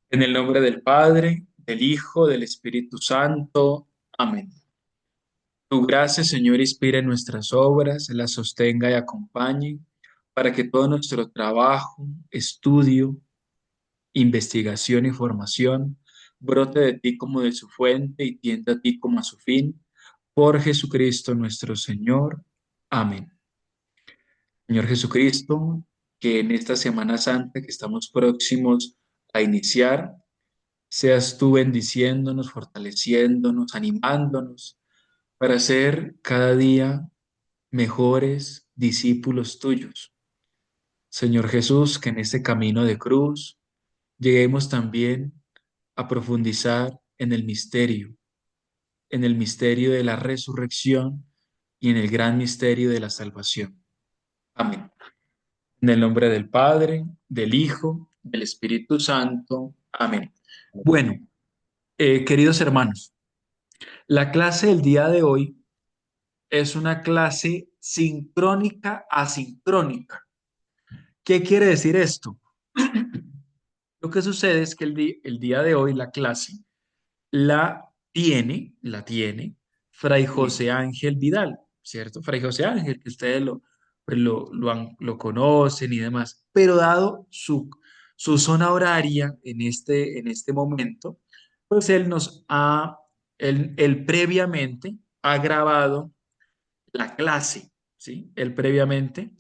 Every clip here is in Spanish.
En el nombre del Padre, del Hijo, del Espíritu Santo. Amén. Tu gracia, Señor, inspire nuestras obras, las sostenga y acompañe, para que todo nuestro trabajo, estudio, investigación y formación brote de ti como de su fuente y tienda a ti como a su fin. Por Jesucristo nuestro Señor. Amén. Señor Jesucristo, que en esta Semana Santa que estamos próximos a iniciar, seas tú bendiciéndonos, fortaleciéndonos, animándonos para ser cada día mejores discípulos tuyos. Señor Jesús, que en este camino de cruz lleguemos también a profundizar en el misterio de la resurrección y en el gran misterio de la salvación. Amén. En el nombre del Padre, del Hijo, del Espíritu Santo. Amén. Bueno, queridos hermanos, la clase del día de hoy es una clase sincrónica asincrónica. ¿Qué quiere decir esto? Lo que sucede es que el día de hoy la clase la tiene Fray José Ángel Vidal, ¿cierto? Fray José Ángel, que ustedes lo conocen y demás, pero dado su zona horaria en este momento, pues él previamente ha grabado la clase, ¿sí? Él previamente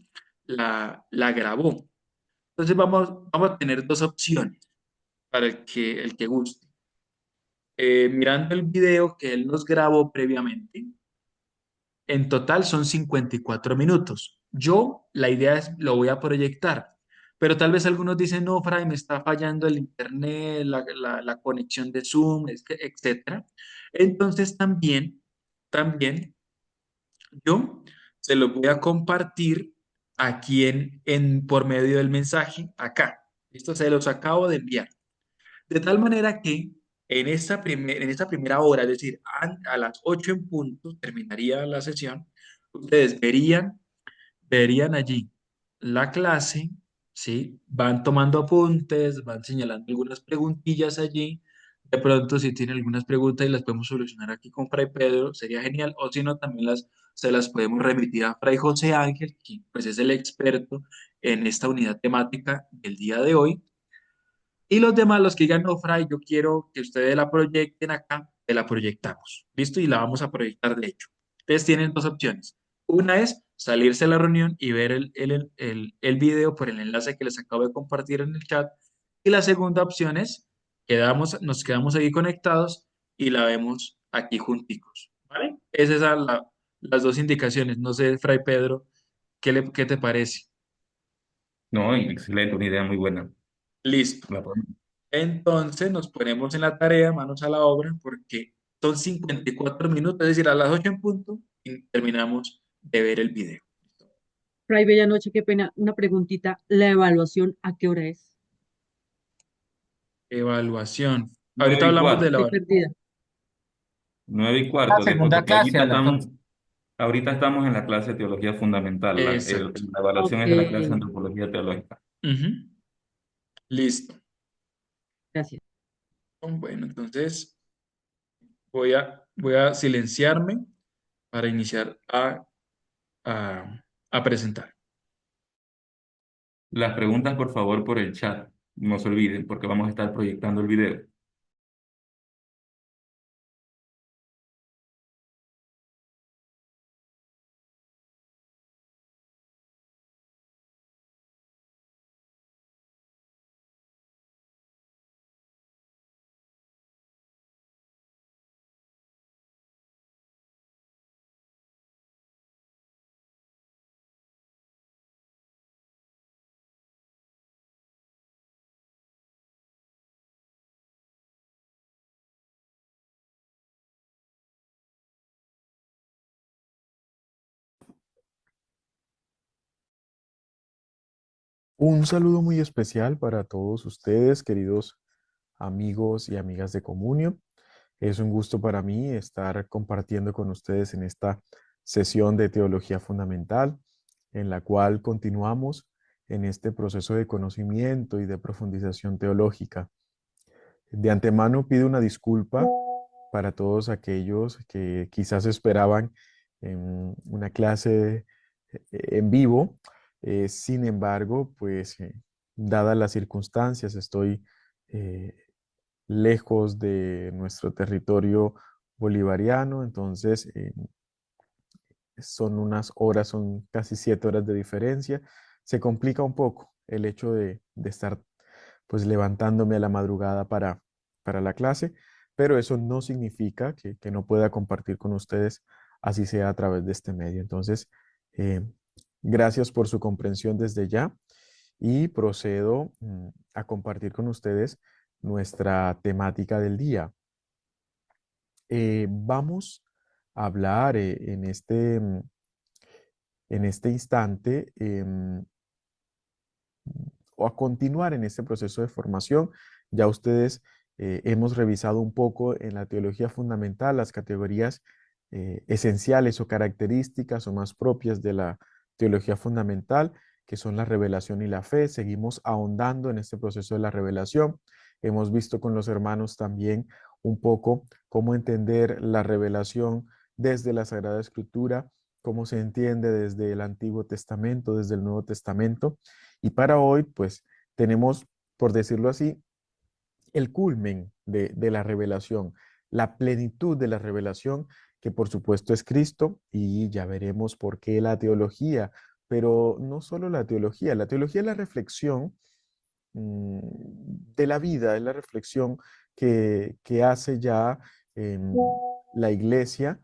la grabó. Entonces vamos a tener dos opciones para el que guste. Mirando el video que él nos grabó previamente, en total son 54 minutos. La idea es, lo voy a proyectar, pero tal vez algunos dicen, no, Fray, me está fallando el internet, la conexión de Zoom, etcétera. Entonces también yo se los voy a compartir aquí por medio del mensaje, acá. Esto se los acabo de enviar. De tal manera que en esta primera hora, es decir, a las 8 en punto, terminaría la sesión, ustedes verían allí la clase, ¿sí? Van tomando apuntes, van señalando algunas preguntillas allí. De pronto, si tienen algunas preguntas y las podemos solucionar aquí con Fray Pedro, sería genial. O si no, también se las podemos remitir a Fray José Ángel, quien pues es el experto en esta unidad temática del día de hoy. Y los demás, los que digan, no, Fray, yo quiero que ustedes la proyecten acá, te la proyectamos. ¿Listo? Y la vamos a proyectar, de hecho. Ustedes tienen dos opciones. Una es salirse de la reunión y ver el video por el enlace que les acabo de compartir en el chat. Y la segunda opción es, nos quedamos aquí conectados y la vemos aquí junticos. ¿Vale? Esas son las dos indicaciones. No sé, Fray Pedro, ¿qué te parece? No, excelente, una idea muy buena. Listo. La podemos- Entonces nos ponemos en la tarea, manos a la obra, porque son 54 minutos, es decir, a las 8 en punto, y terminamos de ver el video. Fray Noche, qué pena, una preguntita. ¿La evaluación a qué hora es? Evaluación. Nueve Ahorita y hablamos de la cuarto, Estoy evaluación. perdida. nueve y La cuarto, después, segunda porque clase, doctor. ahorita estamos en la clase de teología fundamental. Exacto. La evaluación Ok, es de la clase de antropología teológica. Ujú. Listo. gracias. Bueno, entonces voy a silenciarme para iniciar a presentar. Las preguntas, por favor, por el chat. No se olviden, porque vamos a estar proyectando el video. Un saludo muy especial para todos ustedes, queridos amigos y amigas de Comunio. Es un gusto para mí estar compartiendo con ustedes en esta sesión de Teología Fundamental, en la cual continuamos en este proceso de conocimiento y de profundización teológica. De antemano pido una disculpa para todos aquellos que quizás esperaban una clase en vivo. Sin embargo, pues dadas las circunstancias, estoy eh, lejos de nuestro territorio bolivariano, entonces son unas horas, son casi 7 horas de diferencia. Se complica un poco el hecho de estar pues levantándome a la madrugada para la clase, pero eso no significa que no pueda compartir con ustedes, así sea a través de este medio. Entonces, eh, gracias por su comprensión desde ya y procedo a compartir con ustedes nuestra temática del día. Vamos a hablar en este instante o a continuar en este proceso de formación. Ya ustedes hemos revisado un poco en la teología fundamental las categorías esenciales o características o más propias de la teología fundamental, que son la revelación y la fe. Seguimos ahondando en este proceso de la revelación. Hemos visto con los hermanos también un poco cómo entender la revelación desde la Sagrada Escritura, cómo se entiende desde el Antiguo Testamento, desde el Nuevo Testamento. Y para hoy, pues tenemos, por decirlo así, el culmen de la revelación, la plenitud de la revelación, que por supuesto es Cristo, y ya veremos por qué la teología, pero no solo la teología es la reflexión de la vida, es la reflexión que hace ya la iglesia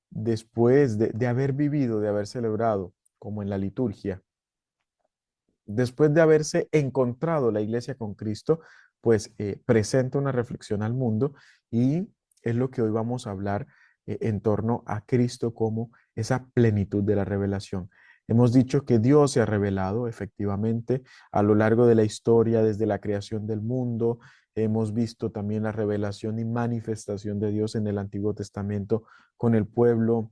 después de haber vivido, de haber celebrado, como en la liturgia después de haberse encontrado la iglesia con Cristo, pues presenta una reflexión al mundo y es lo que hoy vamos a hablar en torno a Cristo como esa plenitud de la revelación. Hemos dicho que Dios se ha revelado efectivamente a lo largo de la historia, desde la creación del mundo. Hemos visto también la revelación y manifestación de Dios en el Antiguo Testamento con el pueblo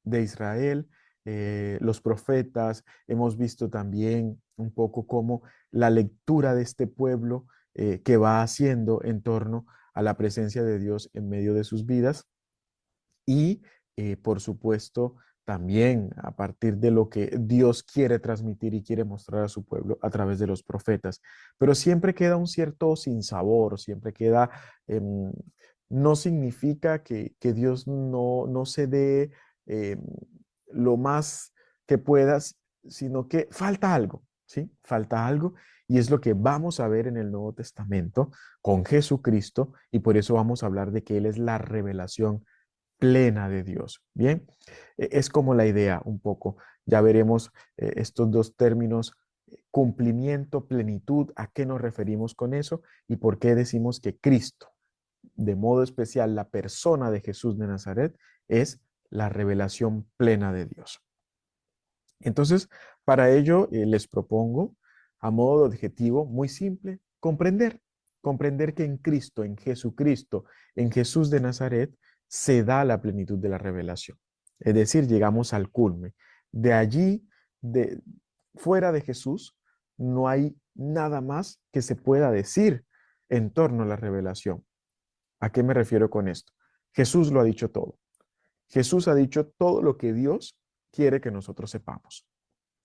de Israel, los profetas. Hemos visto también un poco cómo la lectura de este pueblo que va haciendo en torno a la presencia de Dios en medio de sus vidas y, por supuesto, también a partir de lo que Dios quiere transmitir y quiere mostrar a su pueblo a través de los profetas. Pero siempre queda un cierto sinsabor, siempre queda, no significa que Dios no se dé lo más que puedas, sino que falta algo, ¿sí? Falta algo y es lo que vamos a ver en el Nuevo Testamento con Jesucristo y por eso vamos a hablar de que Él es la revelación plena de Dios. Bien, es como la idea un poco. Ya veremos estos dos términos, cumplimiento, plenitud, a qué nos referimos con eso y por qué decimos que Cristo, de modo especial la persona de Jesús de Nazaret, es la revelación plena de Dios. Entonces, para ello les propongo, a modo de objetivo muy simple, comprender que en Cristo, en Jesucristo, en Jesús de Nazaret, se da la plenitud de la revelación. Es decir, llegamos al culme. De allí, de, fuera de Jesús, no hay nada más que se pueda decir en torno a la revelación. ¿A qué me refiero con esto? Jesús lo ha dicho todo. Jesús ha dicho todo lo que Dios quiere que nosotros sepamos.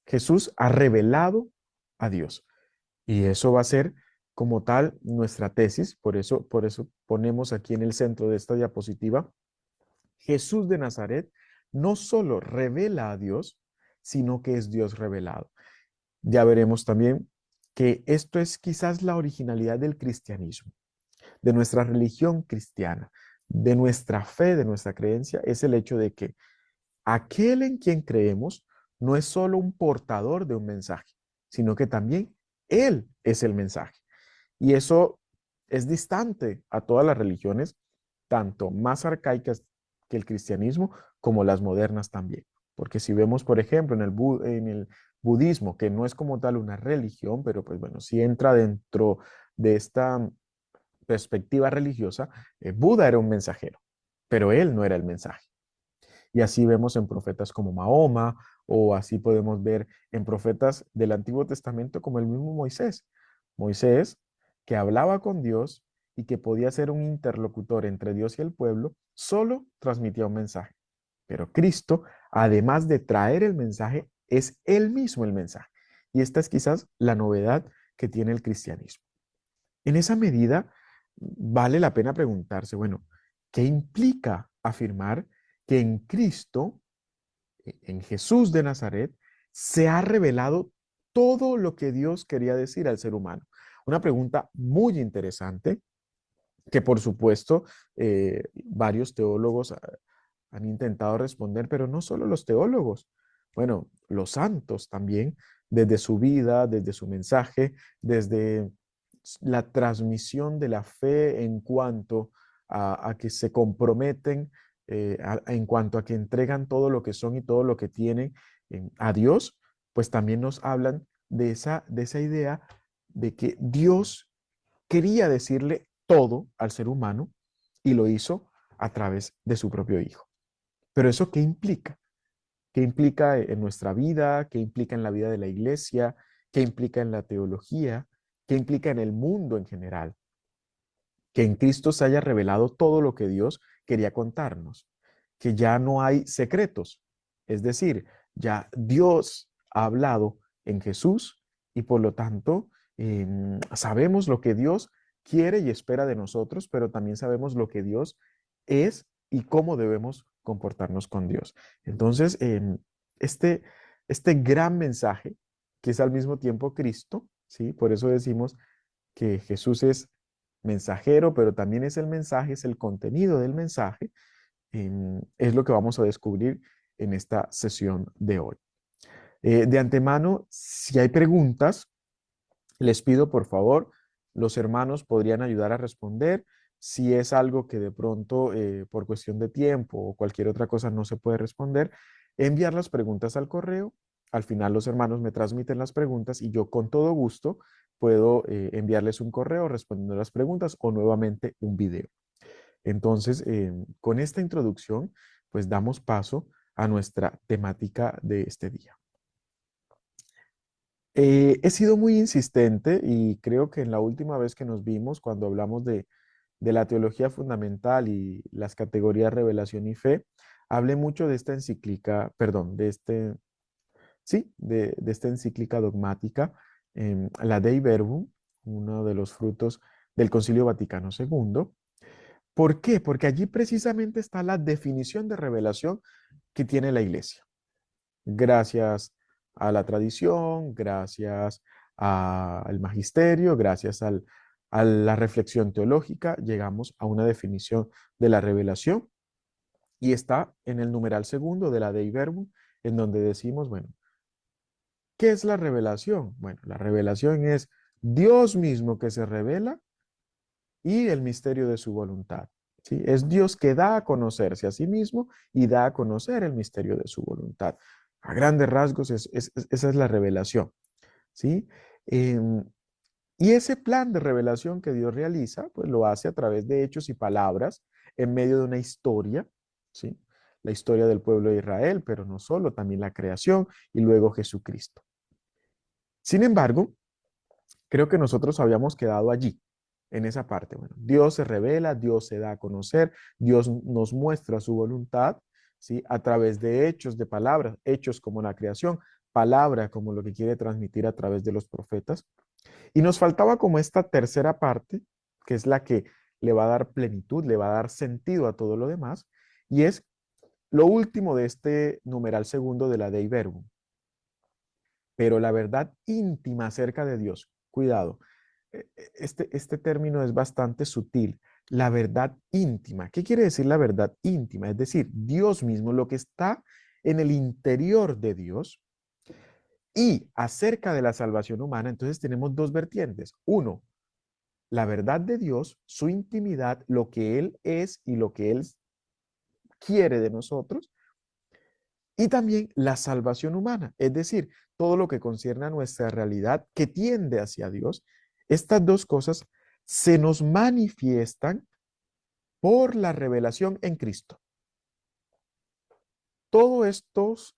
Jesús ha revelado a Dios. Y eso va a ser como tal nuestra tesis. Por eso ponemos aquí en el centro de esta diapositiva, Jesús de Nazaret no solo revela a Dios, sino que es Dios revelado. Ya veremos también que esto es quizás la originalidad del cristianismo, de nuestra religión cristiana, de nuestra fe, de nuestra creencia, es el hecho de que aquel en quien creemos no es solo un portador de un mensaje, sino que también Él es el mensaje. Y eso es distante a todas las religiones, tanto más arcaicas que el cristianismo, como las modernas también. Porque si vemos, por ejemplo, en el budismo, que no es como tal una religión, pero pues bueno, sí entra dentro de esta perspectiva religiosa, Buda era un mensajero, pero él no era el mensaje. Y así vemos en profetas como Mahoma, o así podemos ver en profetas del Antiguo Testamento como el mismo Moisés. Moisés, que hablaba con Dios y que podía ser un interlocutor entre Dios y el pueblo, solo transmitía un mensaje. Pero Cristo, además de traer el mensaje, es Él mismo el mensaje. Y esta es quizás la novedad que tiene el cristianismo. En esa medida, vale la pena preguntarse, bueno, ¿qué implica afirmar que en Cristo, en Jesús de Nazaret, se ha revelado todo lo que Dios quería decir al ser humano? Una pregunta muy interesante que por supuesto varios teólogos han intentado responder, pero no solo los teólogos, bueno, los santos también, desde su vida, desde su mensaje, desde la transmisión de la fe en cuanto a que se comprometen, en cuanto a que entregan todo lo que son y todo lo que tienen a Dios, pues también nos hablan de esa idea de que Dios quería decirle todo al ser humano y lo hizo a través de su propio Hijo. Pero ¿eso qué implica? ¿Qué implica en nuestra vida? ¿Qué implica en la vida de la iglesia? ¿Qué implica en la teología? ¿Qué implica en el mundo en general? Que en Cristo se haya revelado todo lo que Dios quería contarnos, que ya no hay secretos, es decir, ya Dios ha hablado en Jesús y por lo tanto sabemos lo que Dios quiere y espera de nosotros, pero también sabemos lo que Dios es y cómo debemos comportarnos con Dios. Entonces, este, este gran mensaje, que es al mismo tiempo Cristo, ¿sí? Por eso decimos que Jesús es mensajero, pero también es el mensaje, es el contenido del mensaje, es lo que vamos a descubrir en esta sesión de hoy. De antemano, si hay preguntas, les pido por favor, los hermanos podrían ayudar a responder. Si es algo que de pronto por cuestión de tiempo o cualquier otra cosa no se puede responder, enviar las preguntas al correo. Al final los hermanos me transmiten las preguntas y yo con todo gusto puedo enviarles un correo respondiendo a las preguntas o nuevamente un video. Entonces, con esta introducción, pues damos paso a nuestra temática de este día. He sido muy insistente y creo que en la última vez que nos vimos, cuando hablamos de la teología fundamental y las categorías revelación y fe, hablé mucho de esta encíclica, perdón, de esta encíclica dogmática, la Dei Verbum, uno de los frutos del Concilio Vaticano II. ¿Por qué? Porque allí precisamente está la definición de revelación que tiene la Iglesia. Gracias a la tradición, gracias al magisterio, gracias a la reflexión teológica, llegamos a una definición de la revelación y está en el numeral segundo de la Dei Verbum, en donde decimos, bueno, ¿qué es la revelación? Bueno, la revelación es Dios mismo que se revela y el misterio de su voluntad. ¿Sí? Es Dios que da a conocerse a sí mismo y da a conocer el misterio de su voluntad. A grandes rasgos, esa es la revelación. ¿Sí? Y ese plan de revelación que Dios realiza, pues lo hace a través de hechos y palabras en medio de una historia, ¿sí? La historia del pueblo de Israel, pero no solo, también la creación y luego Jesucristo. Sin embargo, creo que nosotros habíamos quedado allí, en esa parte. Bueno, Dios se revela, Dios se da a conocer, Dios nos muestra su voluntad, ¿sí? A través de hechos, de palabras, hechos como la creación, palabra como lo que quiere transmitir a través de los profetas. Y nos faltaba como esta tercera parte, que es la que le va a dar plenitud, le va a dar sentido a todo lo demás, y es lo último de este numeral segundo de la Dei Verbum. Pero la verdad íntima acerca de Dios, cuidado, este término es bastante sutil. La verdad íntima. ¿Qué quiere decir la verdad íntima? Es decir, Dios mismo, lo que está en el interior de Dios. Y acerca de la salvación humana, entonces tenemos dos vertientes. Uno, la verdad de Dios, su intimidad, lo que Él es y lo que Él quiere de nosotros. Y también la salvación humana, es decir, todo lo que concierne a nuestra realidad que tiende hacia Dios. Estas dos cosas se nos manifiestan por la revelación en Cristo. Todos estos,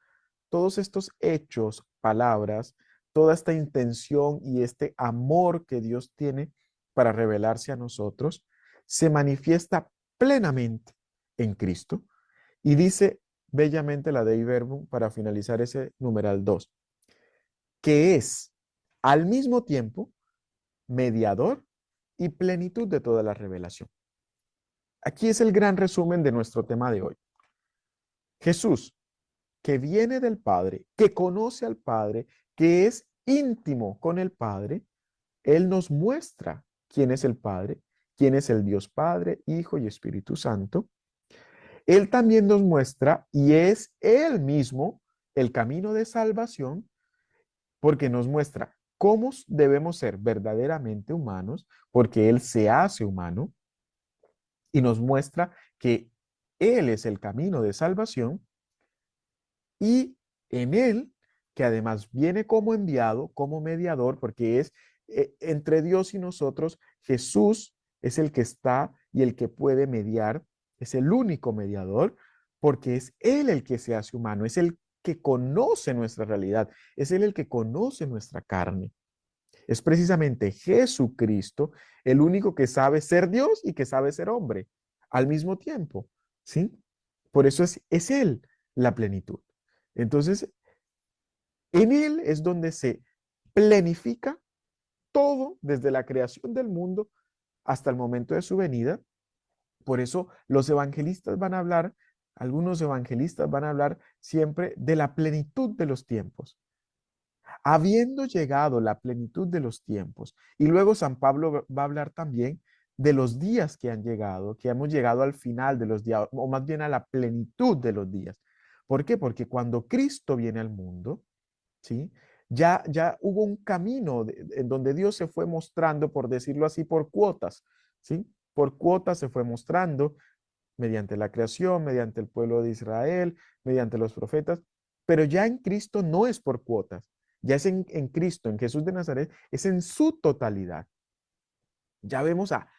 todos estos hechos, palabras, toda esta intención y este amor que Dios tiene para revelarse a nosotros, se manifiesta plenamente en Cristo. Y dice bellamente la Dei Verbum para finalizar ese numeral 2, que es al mismo tiempo mediador y plenitud de toda la revelación. Aquí es el gran resumen de nuestro tema de hoy. Jesús, que viene del Padre, que conoce al Padre, que es íntimo con el Padre, Él nos muestra quién es el Padre, quién es el Dios Padre, Hijo y Espíritu Santo. Él también nos muestra, y es Él mismo, el camino de salvación, porque nos muestra cómo debemos ser verdaderamente humanos, porque Él se hace humano, y nos muestra que Él es el camino de salvación, y en Él, que además viene como enviado, como mediador, porque es entre Dios y nosotros, Jesús es el que está y el que puede mediar, es el único mediador, porque es Él el que se hace humano, es el que conoce nuestra realidad, es Él el que conoce nuestra carne. Es precisamente Jesucristo el único que sabe ser Dios y que sabe ser hombre al mismo tiempo, ¿sí? Por eso es Él la plenitud. Entonces, en Él es donde se planifica todo desde la creación del mundo hasta el momento de su venida. Por eso los evangelistas van a hablar, algunos evangelistas van a hablar siempre de la plenitud de los tiempos. Habiendo llegado la plenitud de los tiempos, y luego San Pablo va a hablar también de los días que han llegado, que hemos llegado al final de los días, o más bien a la plenitud de los días. ¿Por qué? Porque cuando Cristo viene al mundo, ¿sí? Ya hubo un camino en donde Dios se fue mostrando, por decirlo así, por cuotas, ¿sí? Por cuotas se fue mostrando mediante la creación, mediante el pueblo de Israel, mediante los profetas, pero ya en Cristo no es por cuotas, ya es en Cristo, en Jesús de Nazaret, es en su totalidad. Ya vemos a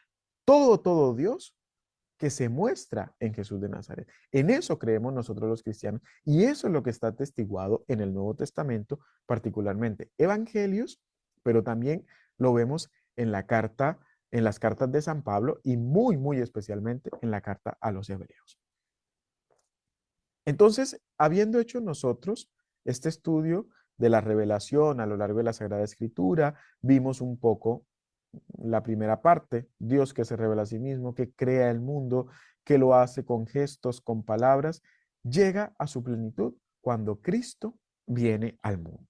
todo Dios que se muestra en Jesús de Nazaret. En eso creemos nosotros los cristianos y eso es lo que está atestiguado en el Nuevo Testamento, particularmente evangelios, pero también lo vemos en la carta, en las cartas de San Pablo y muy especialmente en la carta a los hebreos. Entonces, habiendo hecho nosotros este estudio de la revelación a lo largo de la Sagrada Escritura, vimos un poco la primera parte, Dios que se revela a sí mismo, que crea el mundo, que lo hace con gestos, con palabras, llega a su plenitud cuando Cristo viene al mundo.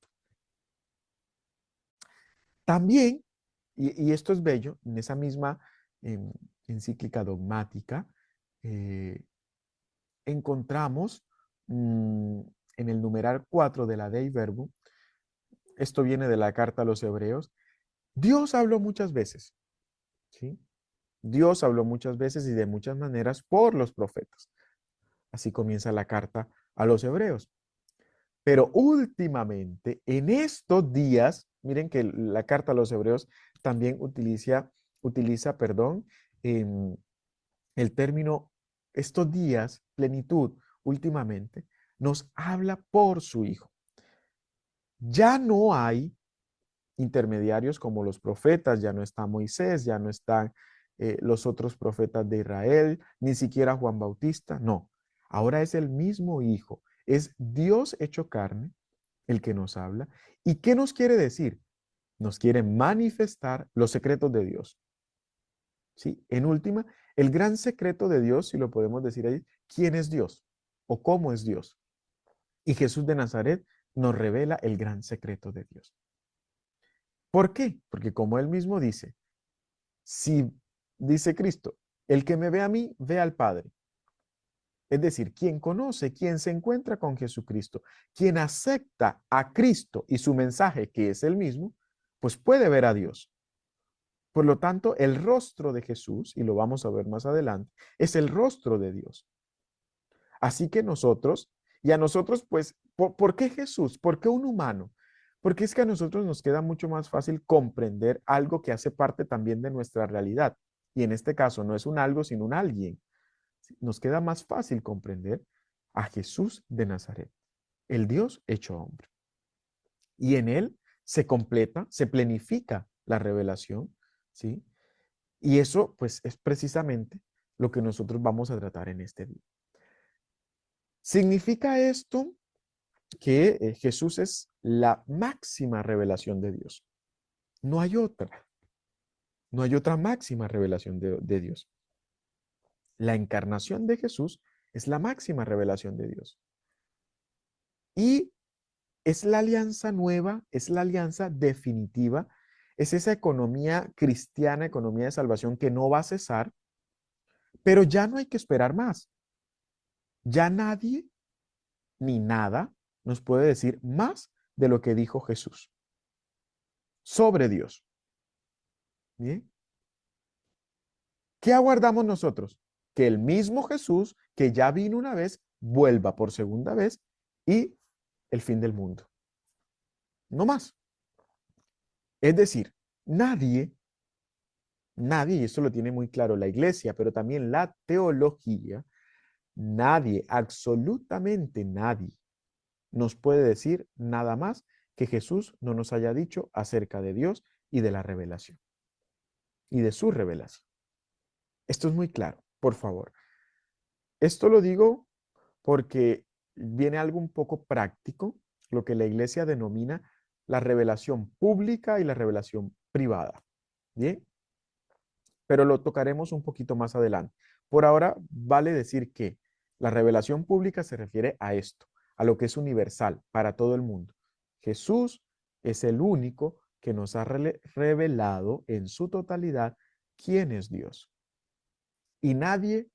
También, y esto es bello, en esa misma encíclica dogmática, eh, encontramos en el numeral 4 de la Dei Verbum, esto viene de la carta a los hebreos, Dios habló muchas veces, ¿sí? Dios habló muchas veces y de muchas maneras por los profetas. Así comienza la carta a los hebreos. Pero últimamente, en estos días, miren que la carta a los hebreos también utiliza el término estos días, plenitud, últimamente, nos habla por su Hijo. Ya no hay intermediarios como los profetas, ya no está Moisés, ya no están los otros profetas de Israel, ni siquiera Juan Bautista, no. Ahora es el mismo Hijo, es Dios hecho carne el que nos habla. ¿Y qué nos quiere decir? Nos quiere manifestar los secretos de Dios. ¿Sí? En última, el gran secreto de Dios, si lo podemos decir ahí, ¿quién es Dios? ¿O cómo es Dios? Y Jesús de Nazaret nos revela el gran secreto de Dios. ¿Por qué? Porque como él mismo dice, si dice Cristo, el que me ve a mí, ve al Padre. Es decir, quien conoce, quien se encuentra con Jesucristo, quien acepta a Cristo y su mensaje, que es el mismo, pues puede ver a Dios. Por lo tanto, el rostro de Jesús, y lo vamos a ver más adelante, es el rostro de Dios. Así que nosotros, y a nosotros, pues, ¿por qué Jesús? ¿Por qué un humano? Porque es que a nosotros nos queda mucho más fácil comprender algo que hace parte también de nuestra realidad. Y en este caso no es un algo, sino un alguien. Nos queda más fácil comprender a Jesús de Nazaret, el Dios hecho hombre. Y en él se completa, se planifica la revelación, ¿sí? Y eso, pues, es precisamente lo que nosotros vamos a tratar en este día. ¿Significa esto que Jesús es la máxima revelación de Dios? No hay otra. No hay otra máxima revelación de Dios. La encarnación de Jesús es la máxima revelación de Dios. Y es la alianza nueva, es la alianza definitiva, es esa economía cristiana, economía de salvación que no va a cesar, pero ya no hay que esperar más. Ya nadie ni nada nos puede decir más de lo que dijo Jesús sobre Dios. ¿Bien? ¿Qué aguardamos nosotros? Que el mismo Jesús, que ya vino una vez, vuelva por segunda vez y el fin del mundo. No más. Es decir, nadie, y eso lo tiene muy claro la iglesia, pero también la teología, nadie, absolutamente nadie, nos puede decir nada más que Jesús no nos haya dicho acerca de Dios y de la revelación y de su revelación. Esto es muy claro, por favor. Esto lo digo porque viene algo un poco práctico, lo que la iglesia denomina la revelación pública y la revelación privada. ¿Bien? Pero lo tocaremos un poquito más adelante. Por ahora, vale decir que la revelación pública se refiere a esto, a lo que es universal para todo el mundo. Jesús es el único que nos ha revelado en su totalidad quién es Dios. Y nadie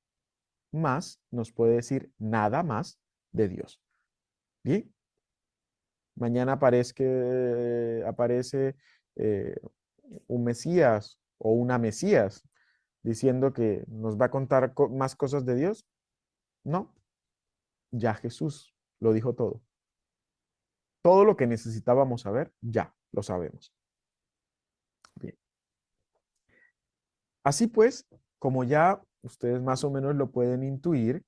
más nos puede decir nada más de Dios. Bien, mañana aparece eh, un Mesías o una Mesías diciendo que nos va a contar más cosas de Dios. No, ya Jesús lo dijo todo. Todo lo que necesitábamos saber, ya lo sabemos. Bien. Así pues, como ya ustedes más o menos lo pueden intuir,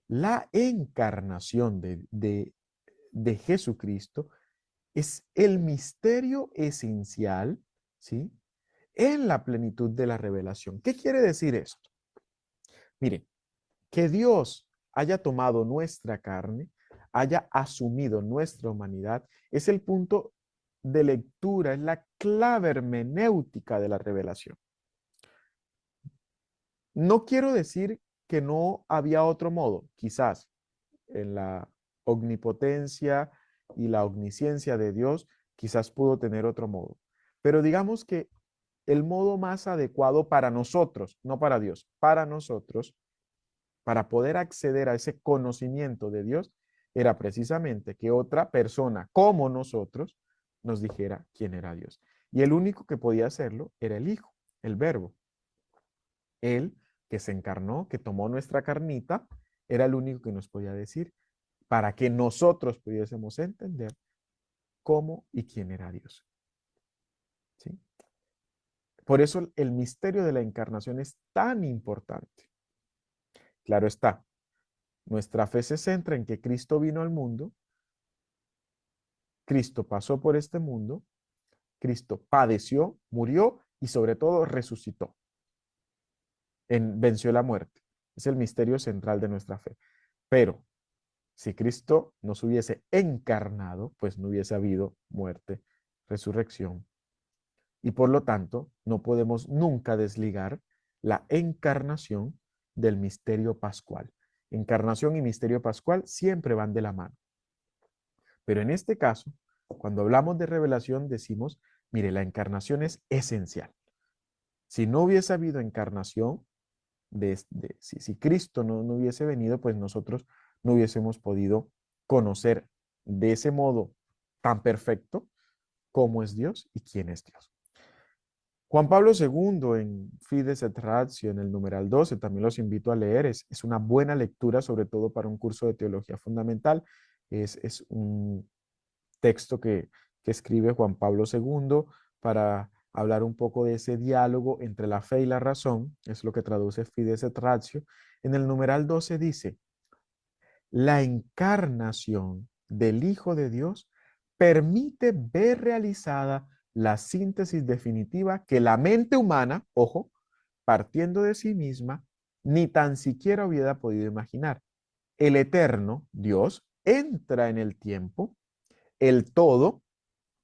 la encarnación de Jesucristo es el misterio esencial, ¿sí? En la plenitud de la revelación. ¿Qué quiere decir esto? Miren, que Dios haya tomado nuestra carne, haya asumido nuestra humanidad, es el punto de lectura, es la clave hermenéutica de la revelación. No quiero decir que no había otro modo, quizás en la omnipotencia y la omnisciencia de Dios, quizás pudo tener otro modo. Pero digamos que el modo más adecuado para nosotros, no para Dios, para nosotros, para poder acceder a ese conocimiento de Dios, era precisamente que otra persona como nosotros nos dijera quién era Dios. Y el único que podía hacerlo era el Hijo, el Verbo. Él que se encarnó, que tomó nuestra carnita, era el único que nos podía decir para que nosotros pudiésemos entender cómo y quién era Dios. ¿Sí? Por eso el misterio de la encarnación es tan importante. Claro está, nuestra fe se centra en que Cristo vino al mundo, Cristo pasó por este mundo, Cristo padeció, murió y sobre todo resucitó. Venció la muerte. Es el misterio central de nuestra fe. Pero si Cristo nos hubiese encarnado, pues no hubiese habido muerte, resurrección. Y por lo tanto, no podemos nunca desligar la encarnación del misterio pascual. Encarnación y misterio pascual siempre van de la mano. Pero en este caso, cuando hablamos de revelación, decimos, mire, la encarnación es esencial. Si no hubiese habido encarnación, si Cristo no hubiese venido, pues nosotros no hubiésemos podido conocer de ese modo tan perfecto cómo es Dios y quién es Dios. Juan Pablo II en Fides et Ratio, en el numeral 12, también los invito a leer, es una buena lectura, sobre todo para un curso de teología fundamental. Es un texto que escribe Juan Pablo II para hablar un poco de ese diálogo entre la fe y la razón, es lo que traduce Fides et Ratio. En el numeral 12 dice, la encarnación del Hijo de Dios permite ver realizada la síntesis definitiva que la mente humana, ojo, partiendo de sí misma, ni tan siquiera hubiera podido imaginar. El eterno, Dios, entra en el tiempo, el todo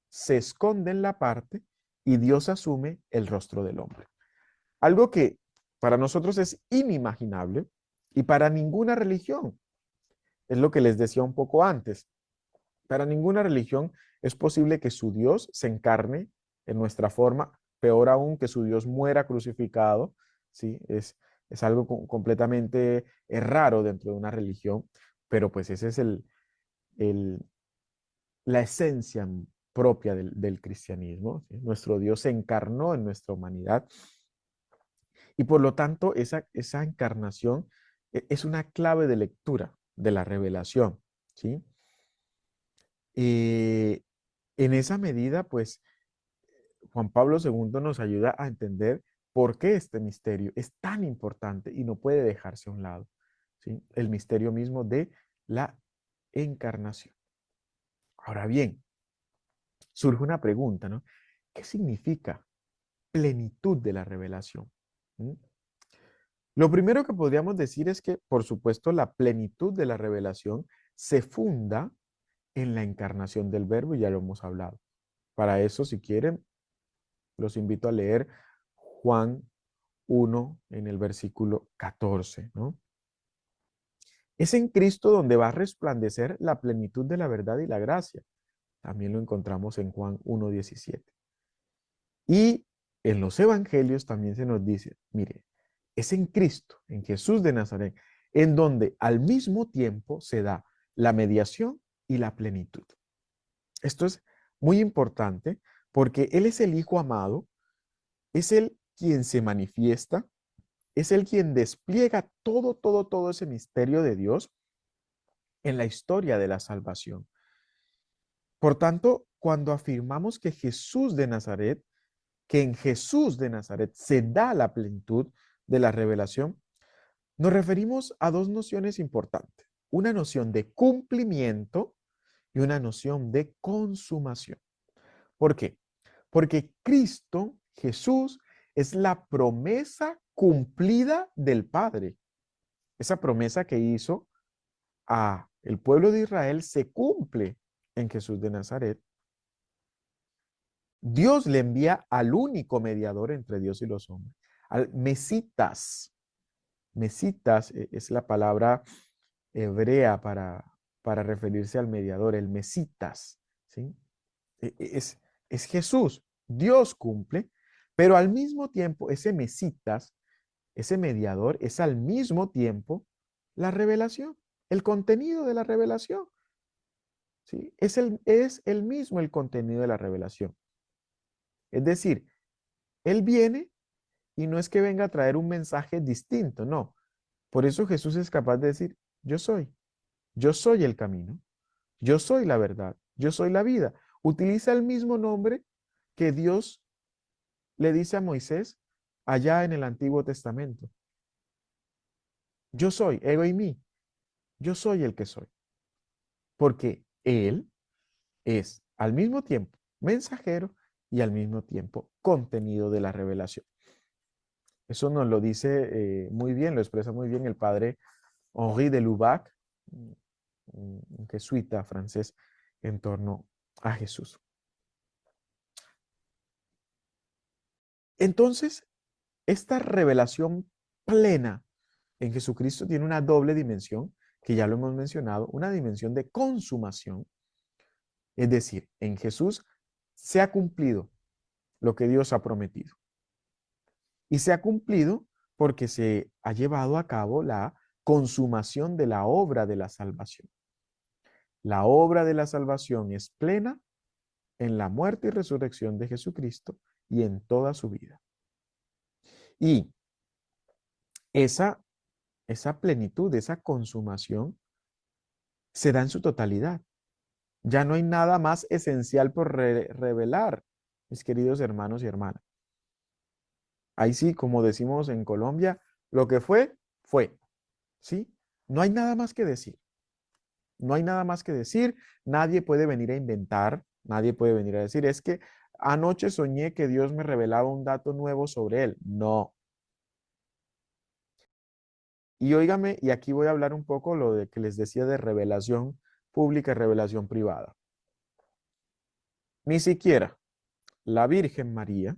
se esconde en la parte y Dios asume el rostro del hombre. Algo que para nosotros es inimaginable y para ninguna religión. Es lo que les decía un poco antes. Para ninguna religión es posible que su Dios se encarne en nuestra forma, peor aún que su Dios muera crucificado, ¿sí? Es algo completamente raro dentro de una religión, pero pues ese es el, la esencia propia del cristianismo, ¿sí? Nuestro Dios se encarnó en nuestra humanidad y por lo tanto esa encarnación es una clave de lectura de la revelación, ¿sí? Eh, en esa medida, pues, Juan Pablo II nos ayuda a entender por qué este misterio es tan importante y no puede dejarse a un lado, ¿sí? El misterio mismo de la encarnación. Ahora bien, surge una pregunta, ¿no? ¿Qué significa plenitud de la revelación? ¿Mm? Lo primero que podríamos decir es que, por supuesto, la plenitud de la revelación se funda en la encarnación del Verbo y ya lo hemos hablado. Para eso, si quieren, los invito a leer Juan 1 en el versículo 14, ¿no? Es en Cristo donde va a resplandecer la plenitud de la verdad y la gracia. También lo encontramos en Juan 1:17. Y en los evangelios también se nos dice, mire, es en Cristo, en Jesús de Nazaret, en donde al mismo tiempo se da la mediación y la plenitud. Esto es muy importante porque Él es el Hijo amado, es Él quien se manifiesta, es Él quien despliega todo ese misterio de Dios en la historia de la salvación. Por tanto, cuando afirmamos que Jesús de Nazaret, que en Jesús de Nazaret se da la plenitud de la revelación, nos referimos a dos nociones importantes. Una noción de cumplimiento y una noción de consumación. ¿Por qué? Porque Cristo, Jesús, es la promesa cumplida del Padre. Esa promesa que hizo a el pueblo de Israel se cumple en Jesús de Nazaret. Dios le envía al único mediador entre Dios y los hombres, al Mesitas. Mesitas es la palabra hebrea para referirse al mediador, el Mesitas, ¿sí? Es Jesús, Dios cumple, pero al mismo tiempo ese Mesitas, ese mediador, es al mismo tiempo la revelación, el contenido de la revelación, ¿sí? Es el mismo el contenido de la revelación. Es decir, Él viene y no es que venga a traer un mensaje distinto, no. Por eso Jesús es capaz de decir, yo soy el camino, yo soy la verdad, yo soy la vida. Utiliza el mismo nombre que Dios le dice a Moisés allá en el Antiguo Testamento. Yo soy, ego y mí, yo soy el que soy. Porque Él es al mismo tiempo mensajero y al mismo tiempo contenido de la revelación. Eso nos lo dice muy bien, lo expresa muy bien el padre Henri de Lubac, un jesuita francés en torno a Jesús. Entonces, esta revelación plena en Jesucristo tiene una doble dimensión, que ya lo hemos mencionado, una dimensión de consumación. Es decir, en Jesús se ha cumplido lo que Dios ha prometido. Y se ha cumplido porque se ha llevado a cabo la consumación de la obra de la salvación. La obra de la salvación es plena en la muerte y resurrección de Jesucristo y en toda su vida. Y esa plenitud, esa consumación, se da en su totalidad. Ya no hay nada más esencial por revelar, mis queridos hermanos y hermanas. Ahí sí, como decimos en Colombia, lo que fue, fue. ¿Sí? No hay nada más que decir. No hay nada más que decir. Nadie puede venir a inventar, nadie puede venir a decir, es que anoche soñé que Dios me revelaba un dato nuevo sobre él. No. Y óigame, y aquí voy a hablar un poco lo de que les decía de revelación pública y revelación privada. Ni siquiera la Virgen María,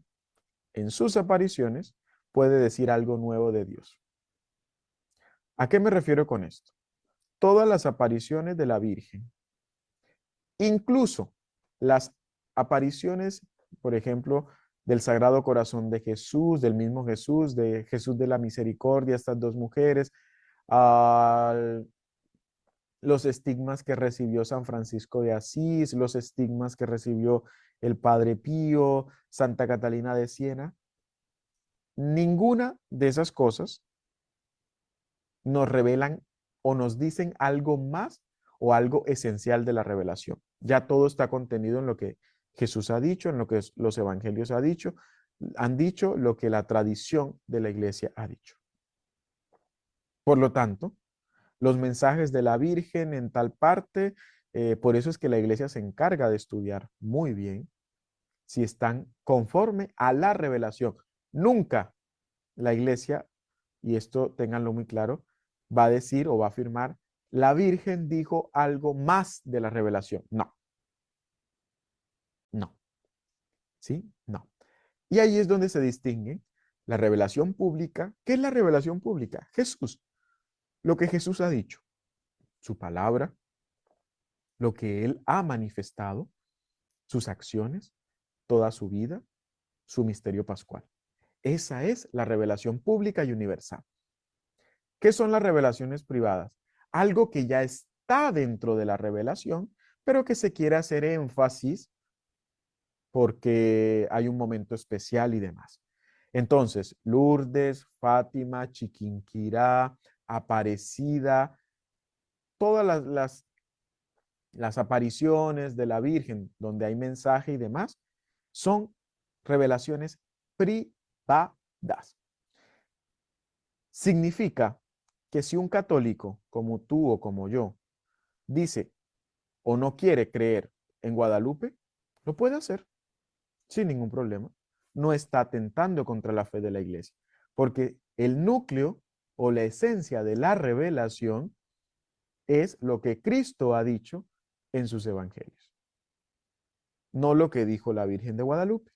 en sus apariciones, puede decir algo nuevo de Dios. ¿A qué me refiero con esto? Todas las apariciones de la Virgen, incluso las apariciones, por ejemplo, del Sagrado Corazón de Jesús, del mismo Jesús, de Jesús de la Misericordia, estas dos mujeres, al los estigmas que recibió San Francisco de Asís, los estigmas que recibió el Padre Pío, Santa Catalina de Siena. Ninguna de esas cosas nos revelan o nos dicen algo más o algo esencial de la revelación. Ya todo está contenido en lo que Jesús ha dicho, en lo que los evangelios han dicho, lo que la tradición de la iglesia ha dicho. Por lo tanto, los mensajes de la Virgen en tal parte, por eso es que la iglesia se encarga de estudiar muy bien si están conforme a la revelación. Nunca la iglesia, y esto ténganlo muy claro, va a decir o va a afirmar, la Virgen dijo algo más de la revelación. No, no, ¿sí? No. Y ahí es donde se distingue la revelación pública. ¿Qué es la revelación pública? Jesús, lo que Jesús ha dicho, su palabra, lo que él ha manifestado, sus acciones, toda su vida, su misterio pascual. Esa es la revelación pública y universal. ¿Qué son las revelaciones privadas? Algo que ya está dentro de la revelación, pero que se quiere hacer énfasis porque hay un momento especial y demás. Entonces, Lourdes, Fátima, Chiquinquirá, Aparecida, todas las apariciones de la Virgen donde hay mensaje y demás, son revelaciones privadas. Significa que si un católico como tú o como yo dice o no quiere creer en Guadalupe, lo puede hacer sin ningún problema. No está atentando contra la fe de la iglesia, porque el núcleo o la esencia de la revelación es lo que Cristo ha dicho en sus evangelios, no lo que dijo la Virgen de Guadalupe.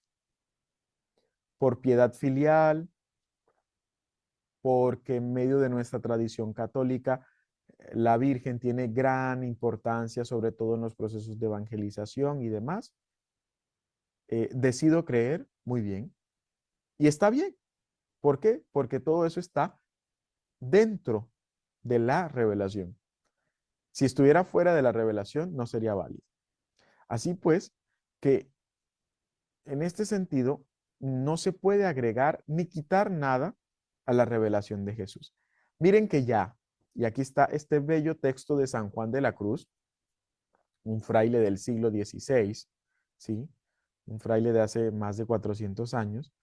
Por piedad filial, porque en medio de nuestra tradición católica, la Virgen tiene gran importancia, sobre todo en los procesos de evangelización y demás. Decido creer, muy bien, y está bien. ¿Por qué? Porque todo eso está dentro de la revelación. Si estuviera fuera de la revelación, no sería válido. Así pues, que en este sentido, no se puede agregar ni quitar nada a la revelación de Jesús. Miren que ya, y aquí está este bello texto de San Juan de la Cruz, un fraile del siglo XVI, ¿sí? Un fraile de hace más de 400 años,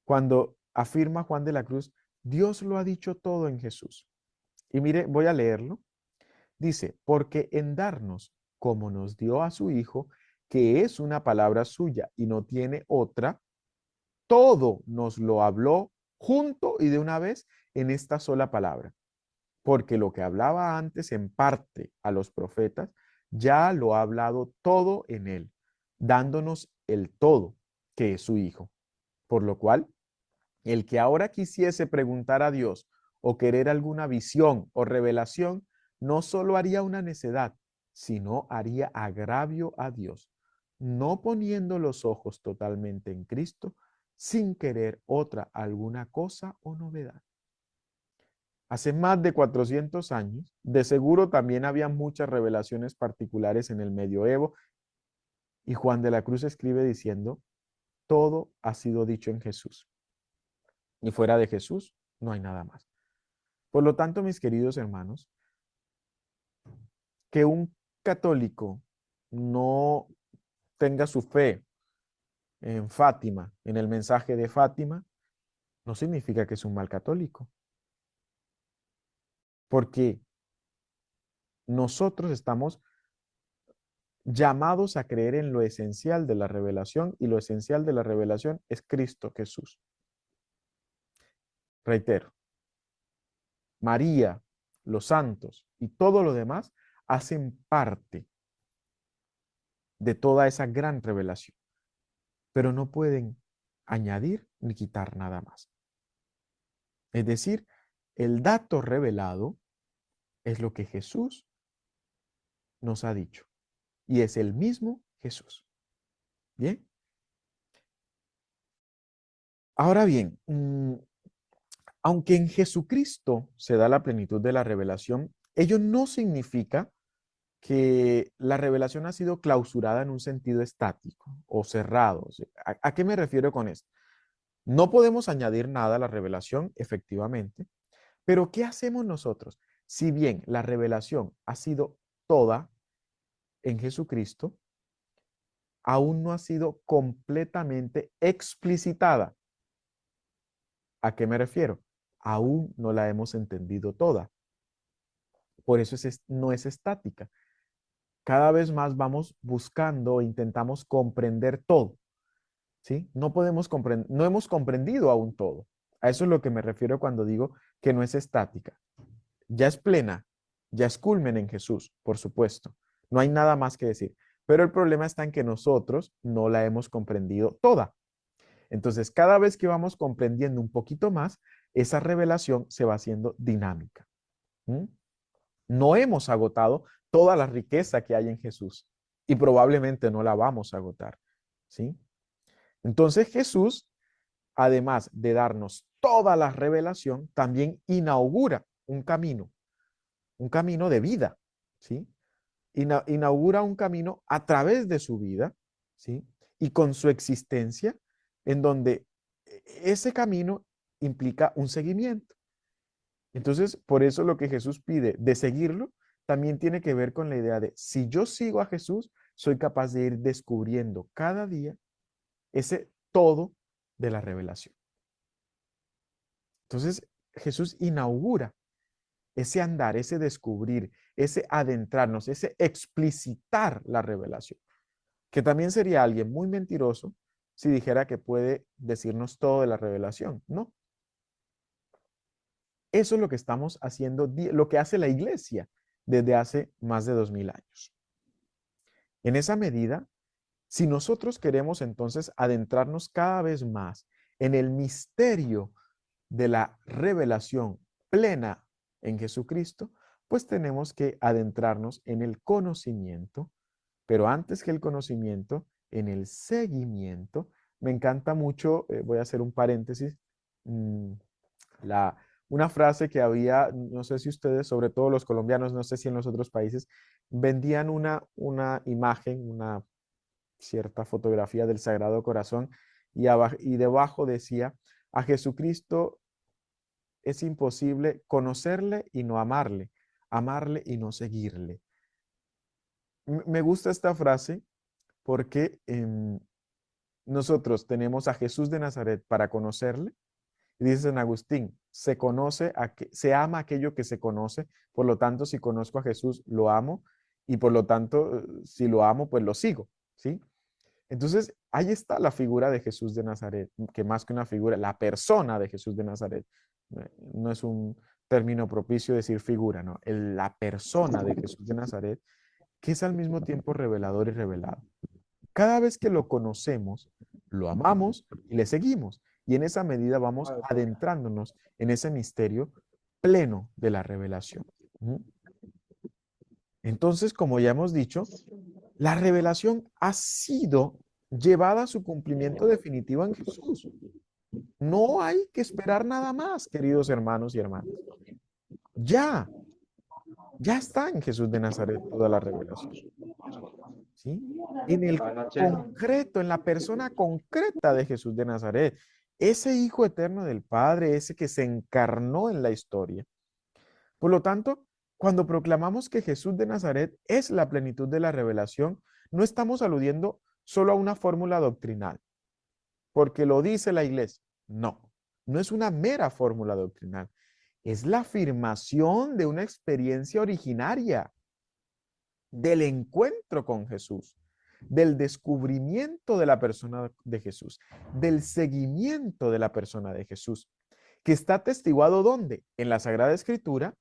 cuando afirma Juan de la Cruz, Dios lo ha dicho todo en Jesús. Y mire, voy a leerlo. Dice, porque en darnos como nos dio a su Hijo, que es una palabra suya y no tiene otra, todo nos lo habló junto y de una vez en esta sola palabra. Porque lo que hablaba antes en parte a los profetas, ya lo ha hablado todo en él, dándonos el todo, que es su Hijo. Por lo cual, el que ahora quisiese preguntar a Dios o querer alguna visión o revelación, no solo haría una necedad, sino haría agravio a Dios, no poniendo los ojos totalmente en Cristo, sin querer otra alguna cosa o novedad. Hace más de 400 años, de seguro también había muchas revelaciones particulares en el medioevo, y Juan de la Cruz escribe diciendo, todo ha sido dicho en Jesús. Y fuera de Jesús no hay nada más. Por lo tanto, mis queridos hermanos, que un católico no tenga su fe en Fátima, en el mensaje de Fátima, no significa que es un mal católico. Porque nosotros estamos llamados a creer en lo esencial de la revelación y lo esencial de la revelación es Cristo Jesús. Reitero, María, los santos y todo lo demás hacen parte de toda esa gran revelación, pero no pueden añadir ni quitar nada más. Es decir, el dato revelado es lo que Jesús nos ha dicho y es el mismo Jesús. Bien. Ahora bien, aunque en Jesucristo se da la plenitud de la revelación, ello no significa que la revelación ha sido clausurada en un sentido estático o cerrado. ¿A qué me refiero con esto? No podemos añadir nada a la revelación, efectivamente, pero ¿qué hacemos nosotros? Si bien la revelación ha sido toda en Jesucristo, aún no ha sido completamente explicitada. ¿A qué me refiero? Aún no la hemos entendido toda. Por eso no es estática. Cada vez más vamos buscando, intentamos comprender todo, ¿sí? No hemos comprendido aún todo. A eso es lo que me refiero cuando digo que no es estática. Ya es plena, ya es culmen en Jesús, por supuesto. No hay nada más que decir. Pero el problema está en que nosotros no la hemos comprendido toda. Entonces, cada vez que vamos comprendiendo un poquito más, esa revelación se va haciendo dinámica. ¿Mm? No hemos agotado toda la riqueza que hay en Jesús y probablemente no la vamos a agotar, ¿sí? Entonces Jesús, además de darnos toda la revelación, también inaugura un camino de vida, ¿sí? Inaugura un camino a través de su vida, ¿sí? Y con su existencia, en donde ese camino implica un seguimiento. Entonces, por eso lo que Jesús pide de seguirlo también tiene que ver con la idea de si yo sigo a Jesús, soy capaz de ir descubriendo cada día ese todo de la revelación. Entonces, Jesús inaugura ese andar, ese descubrir, ese adentrarnos, ese explicitar la revelación, que también sería alguien muy mentiroso si dijera que puede decirnos todo de la revelación. No. Eso es lo que estamos haciendo, lo que hace la iglesia desde hace más de 2000 años. En esa medida, si nosotros queremos entonces adentrarnos cada vez más en el misterio de la revelación plena en Jesucristo, pues tenemos que adentrarnos en el conocimiento, pero antes que el conocimiento, en el seguimiento. Me encanta mucho, voy a hacer un paréntesis, mmm, una frase que había, no sé si ustedes, sobre todo los colombianos, no sé si en los otros países, vendían una imagen, una cierta fotografía del Sagrado Corazón y debajo decía, a Jesucristo es imposible conocerle y no amarle, amarle y no seguirle. Me gusta esta frase porque nosotros tenemos a Jesús de Nazaret para conocerle. Y dice San Agustín, se ama aquello que se conoce, por lo tanto, si conozco a Jesús, lo amo, y por lo tanto, si lo amo, pues lo sigo, ¿sí? Entonces, ahí está la figura de Jesús de Nazaret, que más que una figura, la persona de Jesús de Nazaret. No es un término propicio decir figura, no, la persona de Jesús de Nazaret, que es al mismo tiempo revelador y revelado. Cada vez que lo conocemos, lo amamos y le seguimos. Y en esa medida vamos adentrándonos en ese misterio pleno de la revelación. Entonces, como ya hemos dicho, la revelación ha sido llevada a su cumplimiento definitivo en Jesús. No hay que esperar nada más, queridos hermanos y hermanas. Ya está en Jesús de Nazaret toda la revelación. ¿Sí? En el concreto, en la persona concreta de Jesús de Nazaret, ese Hijo eterno del Padre, ese que se encarnó en la historia. Por lo tanto, cuando proclamamos que Jesús de Nazaret es la plenitud de la revelación, no estamos aludiendo solo a una fórmula doctrinal, porque lo dice la iglesia. No, no es una mera fórmula doctrinal. Es la afirmación de una experiencia originaria del encuentro con Jesús, del descubrimiento de la persona de Jesús, del seguimiento de la persona de Jesús. que está atestiguado ¿dónde? En la Sagrada Escritura,